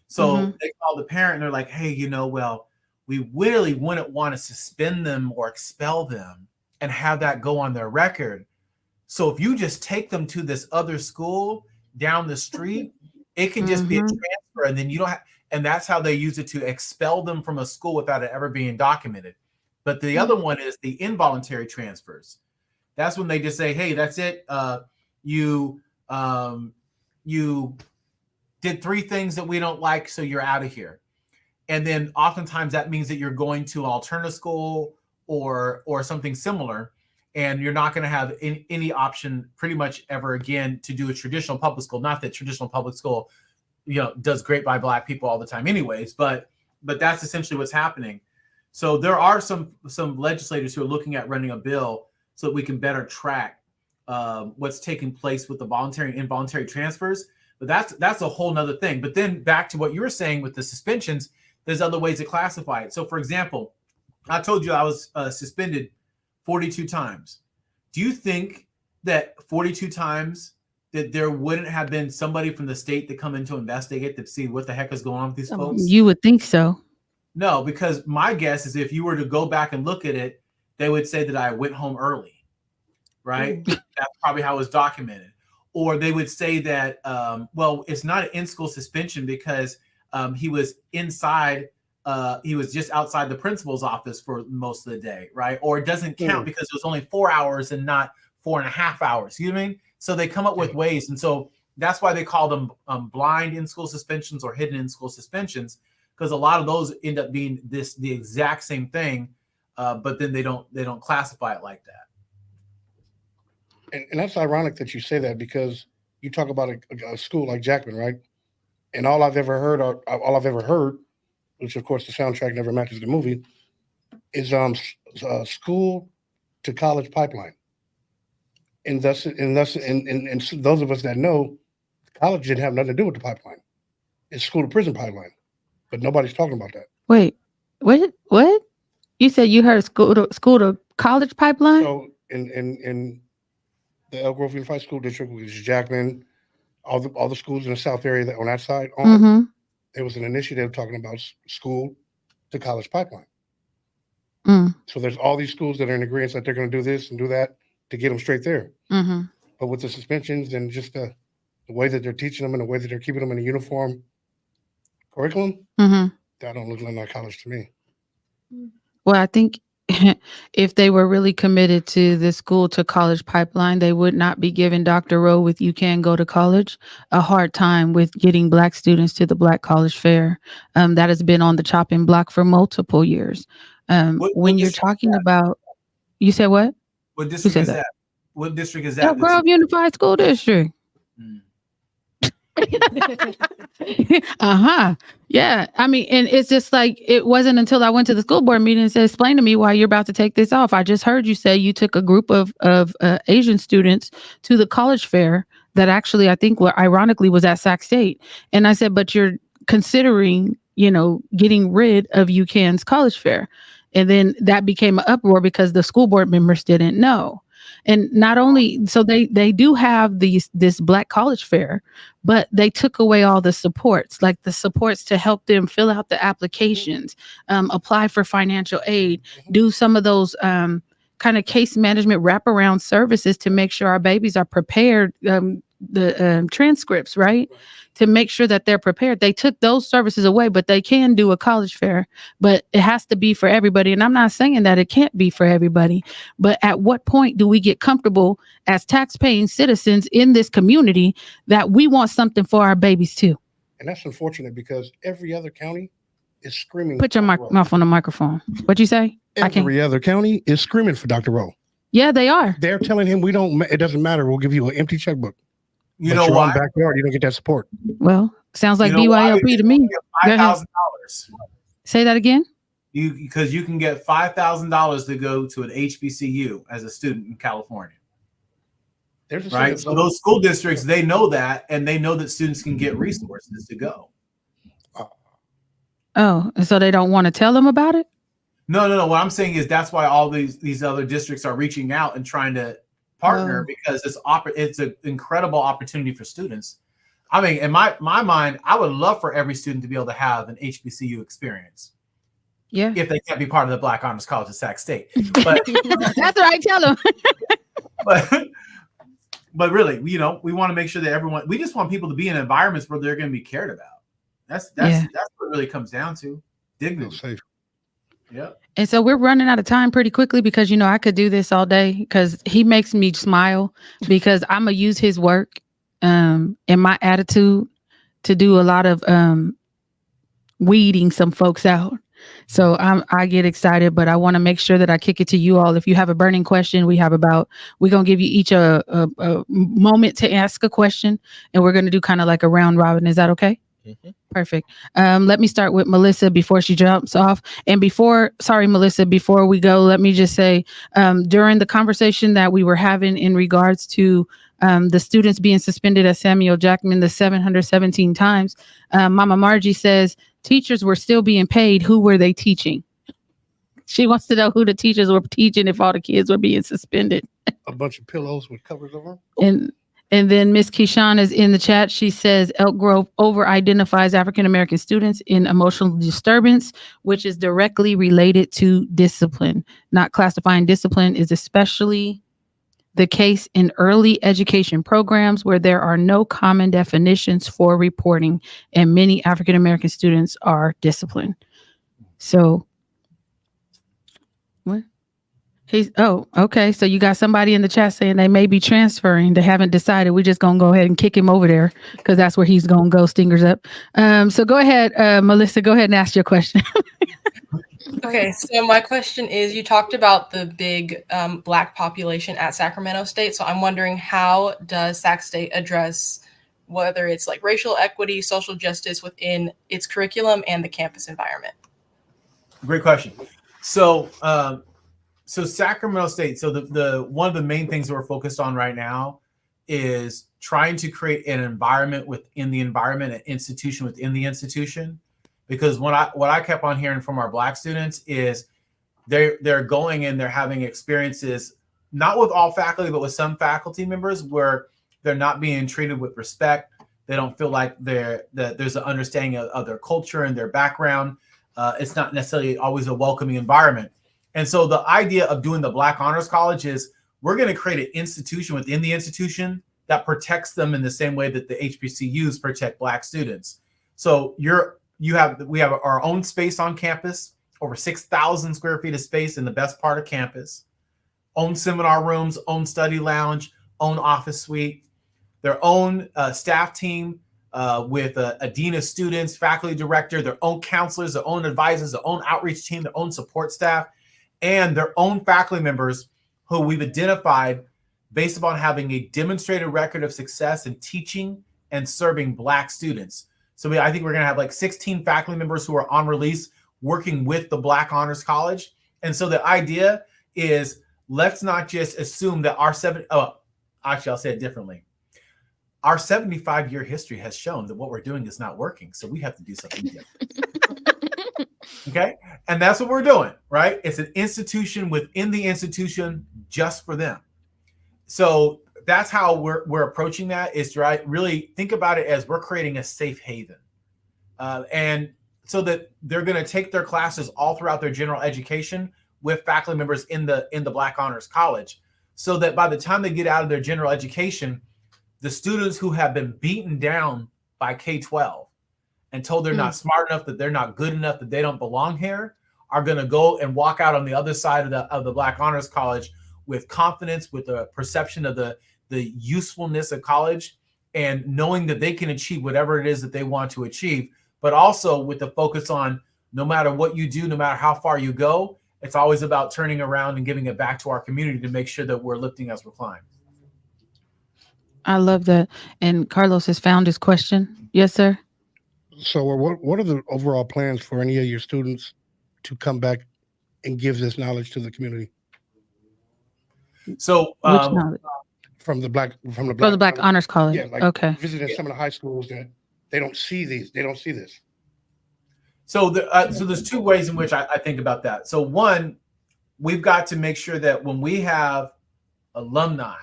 So they call the parent and they're like, hey, well, we really wouldn't want to suspend them or expel them and have that go on their record. So if you just take them to this other school down the street, it can just be a transfer, and then you don't have, and that's how they use it to expel them from a school without it ever being documented. But the other one is the involuntary transfers. That's when they just say, hey, that's it. You did 3 things that we don't like, so you're out of here. And then oftentimes that means that you're going to an alternative school or something similar, and you're not going to have any option pretty much ever again to do a traditional public school. Not that traditional public school, does great by Black people all the time anyways, but that's essentially what's happening. So there are some legislators who are looking at running a bill so that we can better track what's taking place with the voluntary and involuntary transfers. But that's a whole nother thing. But then back to what you were saying with the suspensions, there's other ways to classify it. So for example, I told you I was suspended 42 times. Do you think that 42 times that there wouldn't have been somebody from the state to come in to investigate to see what the heck is going on with these folks? You would think so. No, because my guess is if you were to go back and look at it, they would say that I went home early, right? That's probably how it was documented. Or they would say that, well, it's not an in-school suspension because he was inside, he was just outside the principal's office for most of the day, right? Or it doesn't count because it was only 4 hours and not 4.5 hours. You know what I mean? So they come up with ways. And so that's why they call them blind in-school suspensions or hidden in-school suspensions, because a lot of those end up being the exact same thing, but then they don't classify it like that. And that's ironic that you say that, because you talk about a school like Jackman, right? And all I've ever heard, which of course the soundtrack never matches the movie, is school to college pipeline. And thus, and those of us that know, college didn't have nothing to do with the pipeline. It's school to prison pipeline, but nobody's talking about that. Wait, what? You said you heard school to college pipeline? So in the Elk Grove Unified School District, which is Jackman, all the schools in the South area on that side, there was an initiative talking about school to college pipeline. So there's all these schools that are in agreement that they're going to do this and do that to get them straight there. But with the suspensions and just the way that they're teaching them and the way that they're keeping them in a uniform curriculum, that don't look like college to me. Well, I think if they were really committed to the school to college pipeline, they would not be giving Dr. Rowe with You Can Go to College a hard time with getting Black students to the Black College Fair. That has been on the chopping block for multiple years. When you're talking about, you said what? What district is that? What district is that? Elk Grove Unified School District. Yeah. I mean, and it's just like, it wasn't until I went to the school board meeting and said, explain to me why you're about to take this off. I just heard you say you took a group of Asian students to the college fair that actually, I think, ironically was at Sac State. And I said, but you're considering, getting rid of UCAN's college fair. And then that became an uproar because the school board members didn't know. And not only, so they do have this Black college fair, but they took away all the supports, like the supports to help them fill out the applications, apply for financial aid, do some of those kind of case management wraparound services to make sure our babies are prepared transcripts, right? To make sure that they're prepared. They took those services away, but they can do a college fair, but it has to be for everybody. And I'm not saying that it can't be for everybody, but at what point do we get comfortable as tax-paying citizens in this community that we want something for our babies too? And that's unfortunate because every other county is screaming. Put your mouth on the microphone. What'd you say? Every other county is screaming for Dr. Rowe. Yeah, they are. They're telling him it doesn't matter. We'll give you an empty checkbook. You know why? Backyard, you don't get that support. Well, sounds like BYOP to me. $5,000. Say that again. Because you can get $5,000 to go to an HBCU as a student in California. There's right. So those school districts, they know that, and they know that students can get resources to go. Oh, and so they don't want to tell them about it? No. What I'm saying is that's why all these other districts are reaching out and trying to partner because it's an incredible opportunity for students. I mean, in my mind, I would love for every student to be able to have an HBCU experience. Yeah. If they can't be part of the Black Honors College at Sac State. But that's what I tell them. but really, we want to make sure that we just want people to be in environments where they're going to be cared about. That's what it really comes down to. Dignity. Safe. Yeah. And so we're running out of time pretty quickly because, I could do this all day because he makes me smile because I'm going to use his work and my attitude to do a lot of weeding some folks out. So I get excited, but I want to make sure that I kick it to you all. If you have a burning question, we're going to give you each a moment to ask a question, and we're going to do kind of like a round robin. Is that okay? Mm-hmm. Perfect. Let me start with Melissa before she jumps off. And Melissa, before we go, let me just say, during the conversation that we were having in regards to the students being suspended at Samuel Jackman the 717 times, Mama Margie says teachers were still being paid. Who were they teaching? She wants to know who the teachers were teaching if all the kids were being suspended. A bunch of pillows with covers over them. And then Miss Keyshawn is in the chat. She says Elk Grove over-identifies African-American students in emotional disturbance, which is directly related to discipline. Not classifying discipline is especially the case in early education programs where there are no common definitions for reporting, and many African-American students are disciplined. So, what? Okay. So you got somebody in the chat saying they may be transferring. They haven't decided. We're just going to go ahead and kick him over there because that's where he's going to go, stingers up. So go ahead, Melissa, go ahead and ask your question. Okay, so my question is, you talked about the big Black population at Sacramento State. So I'm wondering, how does Sac State address whether it's like racial equity, social justice within its curriculum and the campus environment? Great question. So Sacramento State, so the one of the main things that we're focused on right now is trying to create an environment within the environment, an institution within the institution. Because what I kept on hearing from our Black students is they're going and they're having experiences, not with all faculty, but with some faculty members where they're not being treated with respect. They don't feel like there's an understanding of their culture and their background. It's not necessarily always a welcoming environment. And so the idea of doing the Black Honors College is we're going to create an institution within the institution that protects them in the same way that the HBCUs protect Black students. So we have our own space on campus, over 6,000 square feet of space in the best part of campus, own seminar rooms, own study lounge, own office suite, their own staff team with a dean of students, faculty director, their own counselors, their own advisors, their own outreach team, their own support staff, and their own faculty members who we've identified based upon having a demonstrated record of success in teaching and serving Black students. So I think we're going to have like 16 faculty members who are on release working with the Black Honors College. And so the idea is, let's not just assume that I'll say it differently. Our 75-year history has shown that what we're doing is not working. So we have to do something different. Okay. And that's what we're doing, right? It's an institution within the institution just for them. So that's how we're approaching that, is to really think about it as we're creating a safe haven. And so that they're going to take their classes all throughout their general education with faculty members in the Black Honors College, so that by the time they get out of their general education, the students who have been beaten down by K-12 and told they're not smart enough, that they're not good enough, that they don't belong here, are going to go and walk out on the other side of the Black Honors College with confidence, with a perception of the usefulness of college, and knowing that they can achieve whatever it is that they want to achieve, but also with the focus on no matter what you do, no matter how far you go, it's always about turning around and giving it back to our community to make sure that we're lifting as we climb. I love that. And Carlos has found his question. Yes, sir. So what are the overall plans for any of your students to come back and give this knowledge to the community? So Which knowledge? From the Black Honors College. Yeah, like okay. visiting some of the high schools that they don't see these. They don't see this. So there's two ways in which I think about that. So one, we've got to make sure that when we have alumni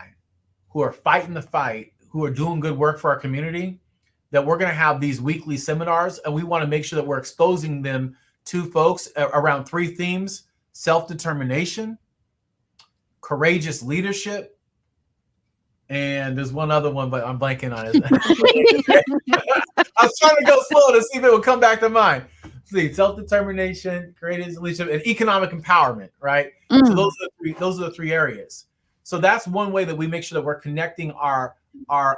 who are fighting the fight, who are doing good work for our community, that we're going to have these weekly seminars, and we want to make sure that we're exposing them to folks around three themes: self-determination, courageous leadership, and there's one other one, but I'm blanking on it. I was trying to go slow to see if it would come back to mind. See, self-determination, courageous leadership, and economic empowerment, right? So those are the three areas. So that's one way that we make sure that we're connecting our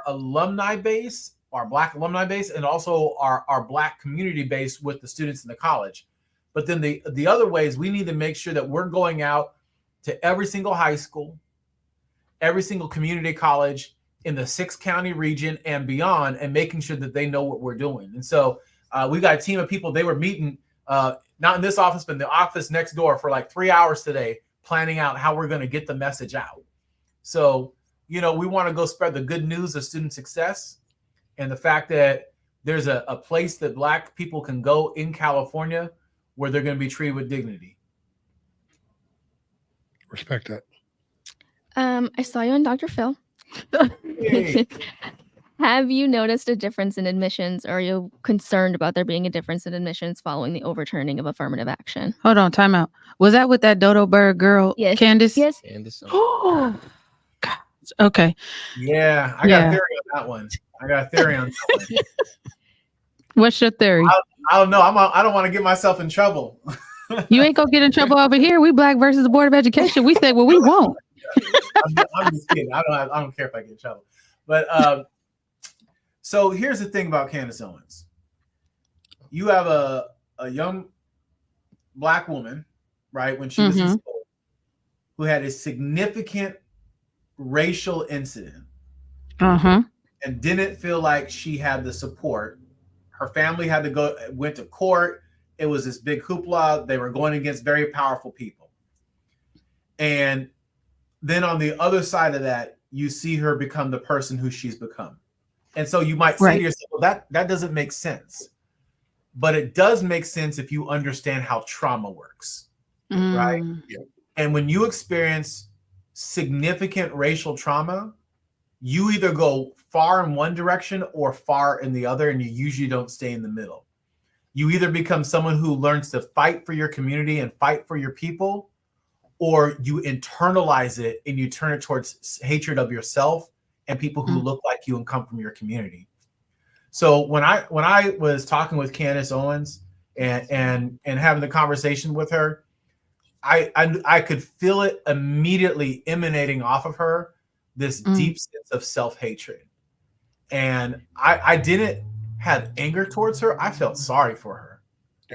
alumni base, our Black alumni base, and also our Black community base with the students in the college. But then the other way is we need to make sure that we're going out to every single high school, every single community college in the 6-county region and beyond, and making sure that they know what we're doing. And so we've got a team of people. They were meeting, not in this office, but in the office next door for like 3 hours today, planning out how we're going to get the message out. So, we want to go spread the good news of student success and the fact that there's a place that Black people can go in California where they're going to be treated with dignity. Respect that. I saw you on Dr. Phil. Yay. Have you noticed a difference in admissions, or are you concerned about there being a difference in admissions following the overturning of affirmative action? Hold on, time out. Was that with that Dodo Bird girl, Yes. Candace? Yes. Oh, God. Okay. Yeah, I got a theory on that one. What's your theory? I don't know. I don't want to get myself in trouble. You ain't gonna get in trouble over here. We Black versus the Board of Education. We say what we want. I'm just kidding. I don't care if I get in trouble. But so here's the thing about Candace Owens. You have a young Black woman, right, when she was in school, who had a significant racial incident and didn't feel like she had the support. Her family went to court. It was this big hoopla. They were going against very powerful people. And then on the other side of that, you see her become the person who she's become. And so you might say to yourself, well, that doesn't make sense. But it does make sense if you understand how trauma works, right? Yeah. And when you experience significant racial trauma, you either go far in one direction or far in the other, and you usually don't stay in the middle. You either become someone who learns to fight for your community and fight for your people, or you internalize it and you turn it towards hatred of yourself and people who look like you and come from your community. So when I was talking with Candace Owens and having the conversation with her, I could feel it immediately emanating off of her, this deep sense of self-hatred. And I didn't have anger towards her. I felt sorry for her.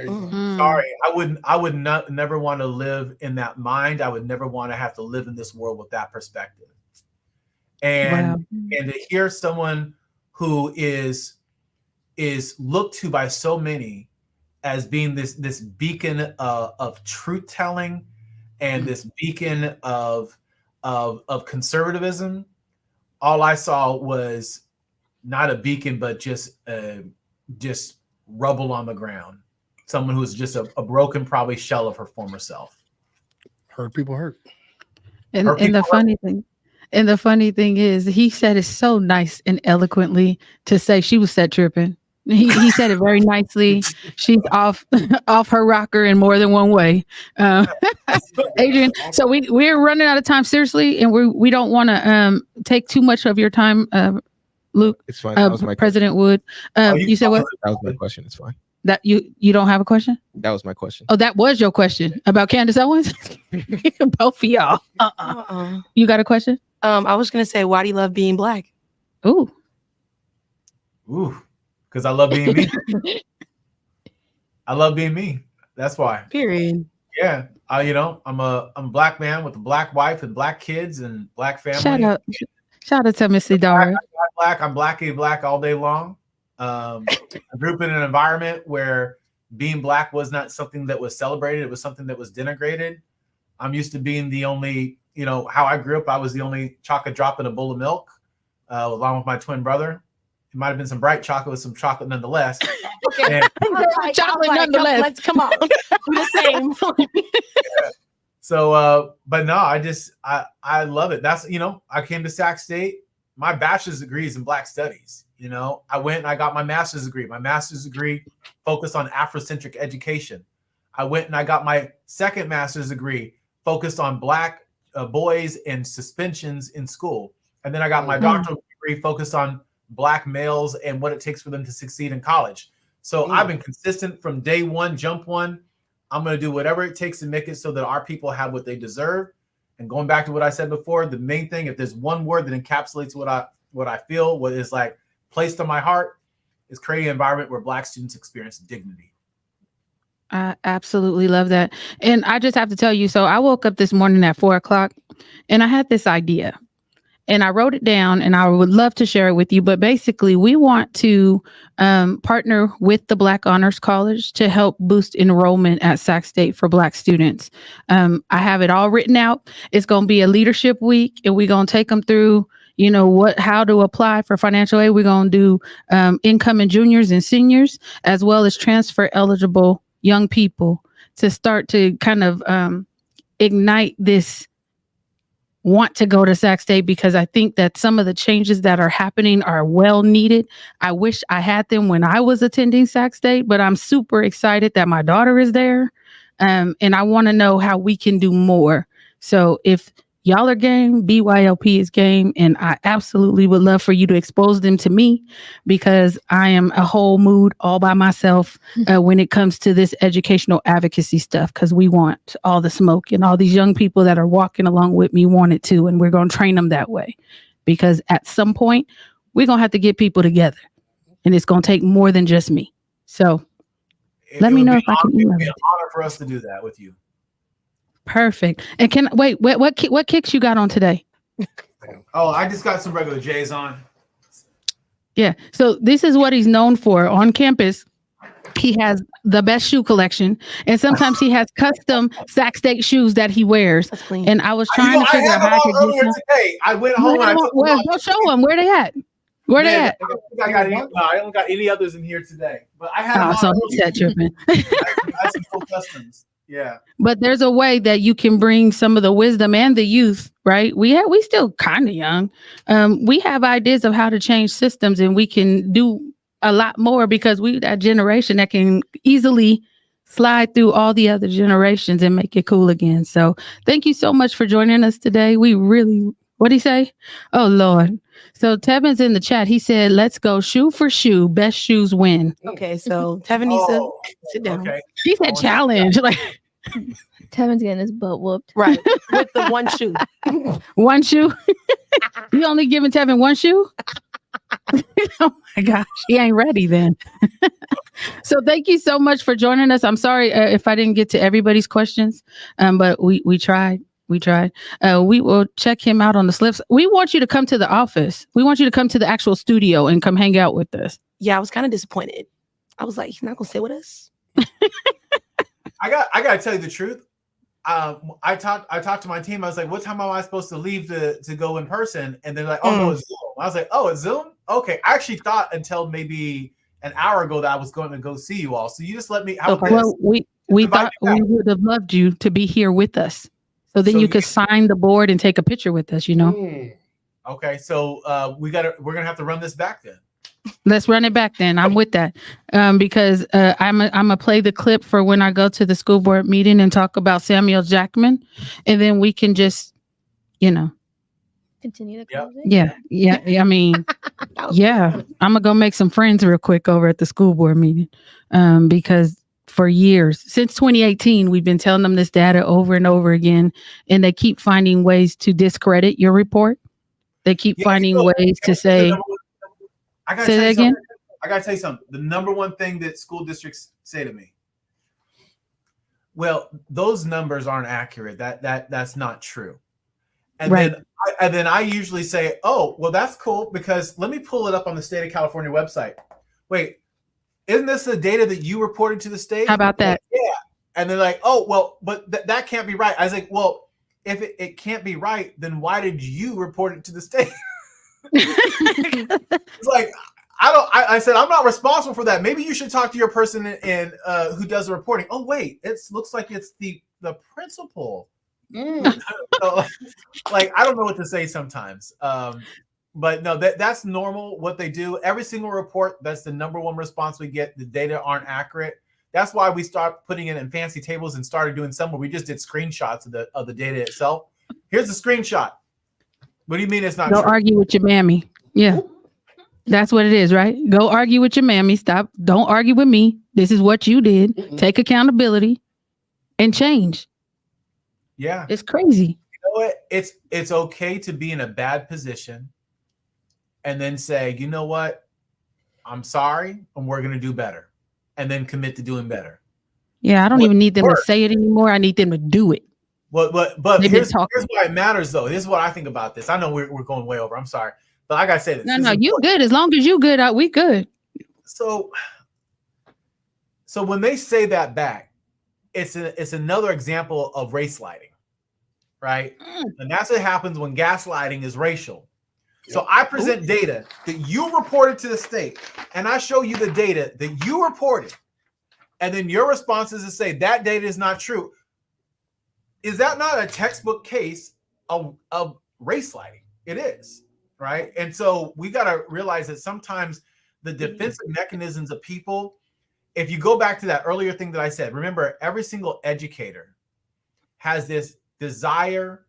Sorry. I would never want to live in that mind. I would never want to have to live in this world with that perspective. And to hear someone who is looked to by so many as being this beacon of truth telling and this beacon of conservatism, all I saw was not a beacon, but just rubble on the ground. Someone who's just a broken, probably shell of her former self. Hurt people hurt. And the funny thing is, he said it so nice and eloquently to say she was set tripping. He said it very nicely. She's off her rocker in more than one way. Adrian, so we're running out of time, seriously, and we don't want to take too much of your time Luke, It's fine. That was my President Wood. You said what? That was my question. It's fine. That you don't have a question? That was my question. Oh, that was your question about Candace Owens? Both of y'all. You got a question? I was gonna say, why do you love being Black? Ooh. Because I love being me. I love being me. That's why. Period. Yeah. I'm a Black man with a Black wife and Black kids and Black family. Shout out to Missy Dara. I'm Black all day long. I grew up in an environment where being Black was not something that was celebrated. It was something that was denigrated. I'm used to being the only, how I grew up, I was the only chocolate drop in a bowl of milk, along with my twin brother. It might have been some bright chocolate with some chocolate nonetheless. Okay. Chocolate nonetheless. Let's come on. We're the same. Yeah. So, but no, I love it. That's, I came to Sac State. My bachelor's degree is in Black studies. I went and I got my master's degree. My master's degree focused on Afrocentric education. I went and I got my second master's degree focused on Black boys and suspensions in school. And then I got my doctoral degree focused on Black males and what it takes for them to succeed in college. So I've been consistent from day one, jump one. I'm going to do whatever it takes to make it so that our people have what they deserve. And going back to what I said before, the main thing, if there's one word that encapsulates what I feel, what is like placed on my heart, is creating an environment where Black students experience dignity. I absolutely love that. And I just have to tell you, so I woke up this morning at 4:00 and I had this idea and I wrote it down and I would love to share it with you. But basically, we want to partner with the Black Honors College to help boost enrollment at Sac State for Black students. I have it all written out. It's going to be a leadership week and we're going to take them through how to apply for financial aid. We're going to do incoming juniors and seniors, as well as transfer eligible young people to start to kind of ignite this want to go to Sac State, because I think that some of the changes that are happening are well needed. I wish I had them when I was attending Sac State, but I'm super excited that my daughter is there. And I want to know how we can do more. So if y'all are game, BYLP is game, and I absolutely would love for you to expose them to me, because I am a whole mood all by myself when it comes to this educational advocacy stuff, because we want all the smoke, and all these young people that are walking along with me want it too, and we're going to train them that way, because at some point we're going to have to get people together, and it's going to take more than just me. So let me know if I can email. It would be an honor for us to do that with you. Perfect. And what kicks you got on today? Oh, I just got some regular J's on. Yeah. So this is what he's known for on campus. He has the best shoe collection, and sometimes he has custom Sac State shoes that he wears. That's clean. And I was trying to figure out how I could get them. Today. I went home and I took Well, go show them where they at. Where they at? I don't got any others in here today. But I had So he said tripping. I had some full customs. Yeah. But there's a way that you can bring some of the wisdom and the youth, right? We still kind of young. We have ideas of how to change systems, and we can do a lot more, because we that generation that can easily slide through all the other generations and make it cool again. So thank you so much for joining us today. We really, what'd he say? Oh, Lord. So Tevin's in the chat. He said, let's go shoe for shoe. Best shoes win. Okay, so Tevin needs to sit down. Okay. He said challenge. Like Tevin's getting his butt whooped. Right, with the one shoe. one shoe. You only giving Tevin one shoe? Oh my gosh, he ain't ready then. So thank you so much for joining us. I'm sorry if I didn't get to everybody's questions, but we tried. We will check him out on the slips. We want you to come to the office. We want you to come to the actual studio and come hang out with us. Yeah, I was kind of disappointed. I was like, he's not gonna sit with us. I gotta tell you the truth. I talked to my team. I was like, what time am I supposed to leave to go in person? And they're like, oh no, it's Zoom. I was like, oh, it's Zoom? Okay. I actually thought until maybe an hour ago that I was going to go see you all. So you just let me out. Well, we thought we would have loved you to be here with us. So then you could sign the board and take a picture with us, Okay. So we're gonna have to run this back then. Let's run it back then. I'm with that. Because I'm gonna play the clip for when I go to the school board meeting and talk about Samuel Jackman, and then we can just, Continue the Yep. conversation. Yeah. I mean, yeah, I'm gonna go make some friends real quick over at the school board meeting, because for years, since 2018, we've been telling them this data over and over again, and they keep finding ways to discredit your report. They keep finding ways to say, I gotta say tell that you again. something. I gotta tell you something. The number one thing that school districts say to me, well, those numbers aren't accurate. That's not true. And Right. then I usually say, oh, well, that's cool because let me pull it up on the state of California website. Wait, isn't this the data that you reported to the state? How about that? Yeah. And they're like, oh, well, but that can't be right. I was like, well, if it can't be right, then why did you report it to the state? It's like, I said, I'm not responsible for that. Maybe you should talk to your person in who does the reporting. Oh, wait, it looks like it's the principal. So, like, I don't know what to say sometimes. But no, that's normal what they do. Every single report, that's the number one response we get. The data aren't accurate. That's why we start putting it in fancy tables and started doing some where we just did screenshots of the data itself. Here's the screenshot. What do you mean it's not Go true? argue with your mammy. Yeah. That's what it is, right? Go argue with your mammy. Stop. Don't argue with me. This is what you did. Take accountability and change. Yeah. It's crazy. You know what? It's okay to be in a bad position and then say, you know what? I'm sorry, and we're going to do better. And then commit to doing better. Yeah, I don't What even need them works? to say it anymore. I need them to do it. But They've been here's talking. why it matters, though. This is what I think about this. I know we're going way over. I'm sorry. But I got to say this. No, This no, is you important. good. As long as you good, we good. So when they say that back, it's another example of race lighting, right? And that's what happens when gaslighting is racial. So I present data that you reported to the state, and I show you the data that you reported, and then your response is to say that data is not true. Is that not a textbook case of race lighting? It is, right? And so we got to realize that sometimes the defensive mechanisms of people, if you go back to that earlier thing that I said, remember, every single educator has this desire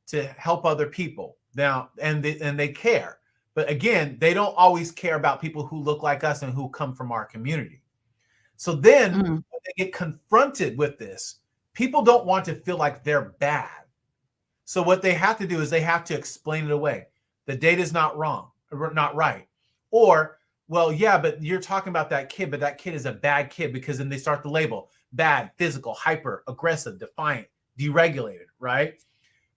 to help other people now, and they care. But again, they don't always care about people who look like us and who come from our community. So then when they get confronted with this, people don't want to feel like they're bad. So what they have to do is they have to explain it away. The data is not wrong, or not right. Or, well, yeah, but you're talking about that kid, but that kid is a bad kid, because then they start the label: bad, physical, hyper, aggressive, defiant, deregulated, right?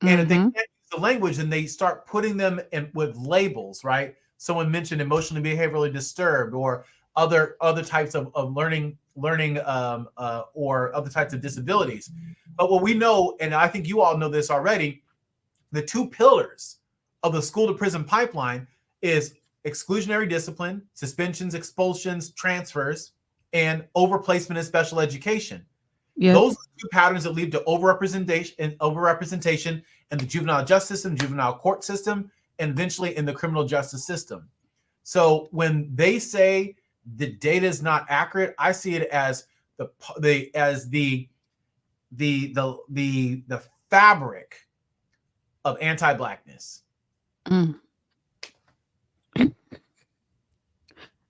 And if they can't use the language, then they start putting them in with labels, right? Someone mentioned emotionally behaviorally disturbed, or other types of learning or other types of disabilities. But what we know, and I think you all know this already, the two pillars of the school to prison pipeline is exclusionary discipline, suspensions, expulsions, transfers, and overplacement in special education. Yeah. Those are the two patterns that lead to overrepresentation in the juvenile justice system, juvenile court system, and eventually in the criminal justice system. So when they say the data is not accurate, I see it as the fabric of anti-Blackness.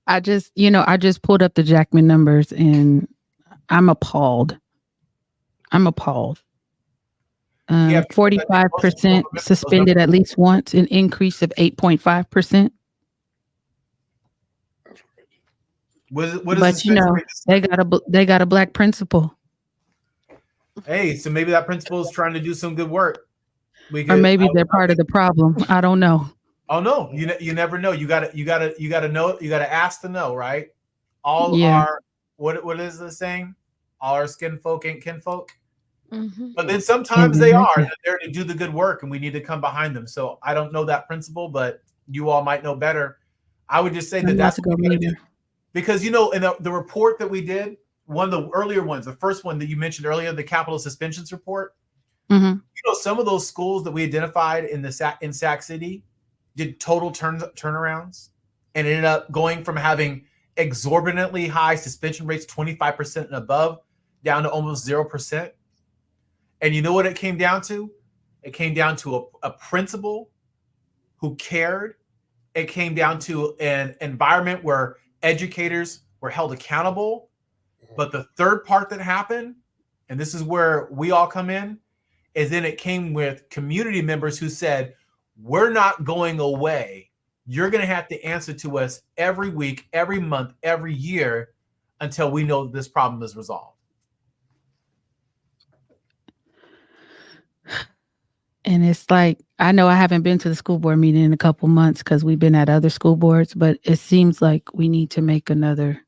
I just pulled up the Jackman numbers and I'm appalled. 45% suspended at least once, an increase of 8.5%. But they got a black principal. Hey, so maybe that principal is trying to do some good work. Or maybe they're part of the problem. I don't know. Oh no, you never know. You gotta know. You gotta ask to know, right? What is the saying? All our skin folk ain't kinfolk. But then sometimes they are. They're there to do the good work, and we need to come behind them. So I don't know that principle, but you all might know better. I would just say that's what we do. Because in the report that we did, one of the earlier ones, the first one that you mentioned earlier, the capital suspensions report. Some of those schools that we identified in Sac City did total turnarounds and ended up going from having exorbitantly high suspension rates, 25% and above, down to almost 0%. And you know what it came down to? It came down to a principal who cared. It came down to an environment where educators were held accountable. But the third part that happened, and this is where we all come in, is then it came with community members who said, we're not going away. You're going to have to answer to us every week, every month, every year until we know that this problem is resolved. And it's like, I know I haven't been to the school board meeting in a couple months because we've been at other school boards, but it seems like we need to make another,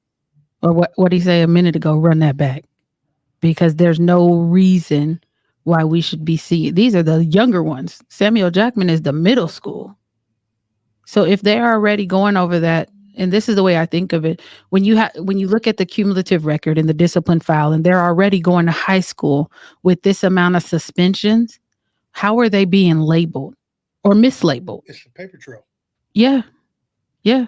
or what did he say a minute ago, run that back. Because there's no reason why we should be seeing, these are the younger ones. Samuel Jackman is the middle school. So if they're already going over that, and this is the way I think of it, when you look at the cumulative record in the discipline file, and they're already going to high school with this amount of suspensions, how are they being labeled or mislabeled? It's a paper trail. Yeah. Yeah.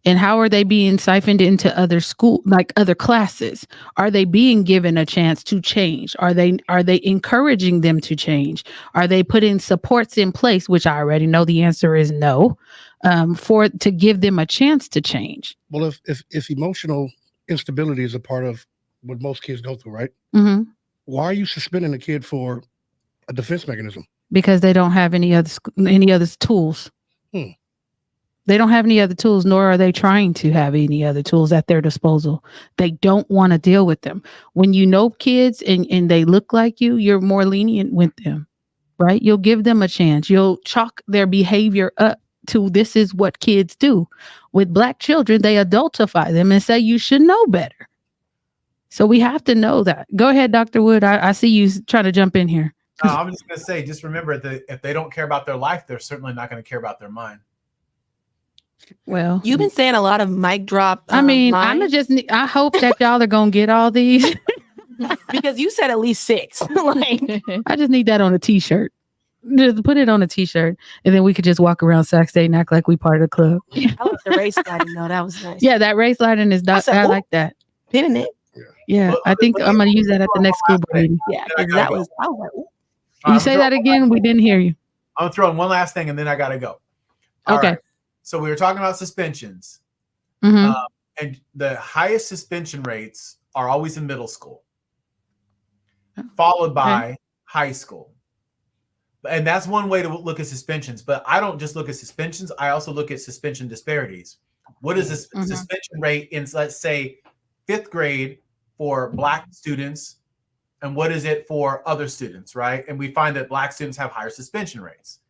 And how are they being siphoned into other school, like other classes? Are they being given a chance to change? Are they encouraging them to change? Are they putting supports in place, which I already know the answer is no, to give them a chance to change? Well, if emotional instability is a part of what most kids go through, right? Mm-hmm. Why are you suspending a kid for a defense mechanism? Because they don't have any other tools. They don't have any other tools, nor are they trying to have any other tools at their disposal. They don't want to deal with them. When you know kids and they look like you, you're more lenient with them, right? You'll give them a chance. You'll chalk their behavior up to this is what kids do. With Black children, they adultify them and say you should know better. So we have to know that. Go ahead, Dr. Wood. I see you trying to jump in here. I'm just going to say, just remember that if they don't care about their life, they're certainly not going to care about their mind. Well, You've been saying a lot of mic drop. I mean, lines. I hope that y'all are going to get all these. Because you said at least 6. Like, I just need that on a t-shirt. Just put it on a t-shirt, and then we could just walk around Sac State and act like we part of the club. I like the race lighting though. That was nice. Yeah, that race lighting is not. I like that. Pinning it. Yeah, Well, I think I'm going to use that at the next school board meeting. Yeah, 'cause that was. I was like, ooh. You say that again? We didn't hear you. I'm gonna throw in one last thing, and then I gotta go. All Okay. right. So we were talking about suspensions, Mm-hmm. and the highest suspension rates are always in middle school, followed by high school. And that's one way to look at suspensions. But I don't just look at suspensions. I also look at suspension disparities. What is this suspension rate in, let's say, 5th grade for Black students, and what is it for other students, right? And we find that Black students have higher suspension rates.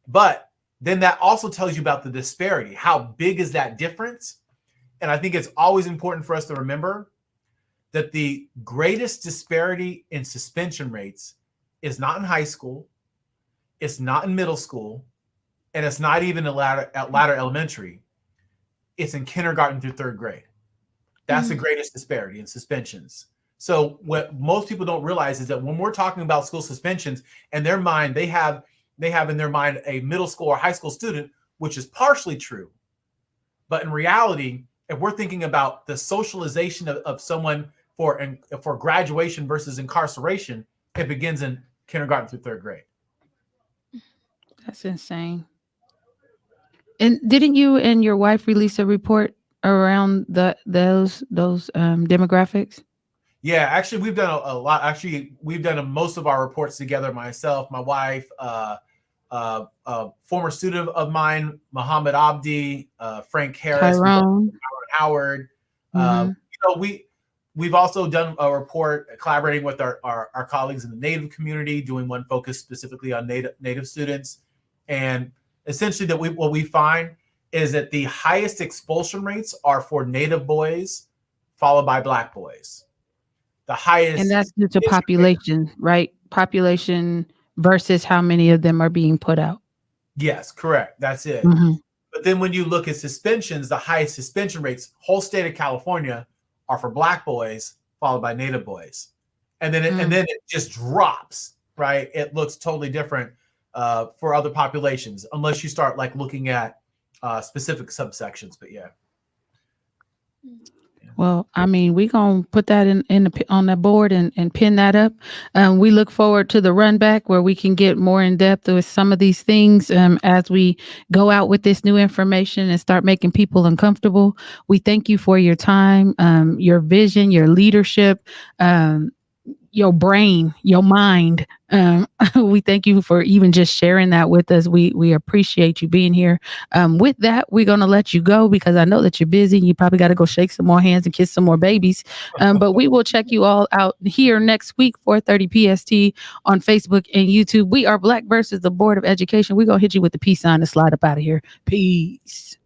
But then that also tells you about the disparity. How big is that difference? And I think it's always important for us to remember that the greatest disparity in suspension rates is not in high school, it's not in middle school, and it's not even at latter elementary. It's in kindergarten through 3rd grade. That's the greatest disparity in suspensions. So what most people don't realize is that when we're talking about school suspensions, in their mind, they have in their mind a middle school or high school student, which is partially true. But in reality, if we're thinking about the socialization of someone for graduation versus incarceration, it begins in kindergarten through 3rd grade. That's insane. And didn't you and your wife release a report around those demographics? Yeah, actually, we've done a lot. Actually, we've done most of our reports together. Myself, my wife, former student of mine, Muhammad Abdi, Frank Harris, Tyrone. Howard. We've also done a report collaborating with our colleagues in the Native community, doing one focused specifically on Native students. And essentially, what we find is that the highest expulsion rates are for Native boys, followed by Black boys. The highest, And that's due to population, right? Population versus how many of them are being put out. Yes, correct. That's it. Mm-hmm. But then when you look at suspensions, the highest suspension rates, whole state of California, are for Black boys, followed by Native boys. And then it just drops, right? It looks totally different for other populations, unless you start like looking at specific subsections. But yeah. Well, I mean, we gonna put that on that board and pin that up. We look forward to the run back where we can get more in depth with some of these things as we go out with this new information and start making people uncomfortable. We thank you for your time, your vision, your leadership, your brain, your mind. We thank you for even just sharing that with us. We appreciate you being here. With that, we're going to let you go because I know that you're busy. You probably got to go shake some more hands and kiss some more babies. But we will check you all out here next week, 4:30 PST on Facebook and YouTube. We are Black versus the Board of Education. We're going to hit you with the peace sign and slide up out of here. Peace.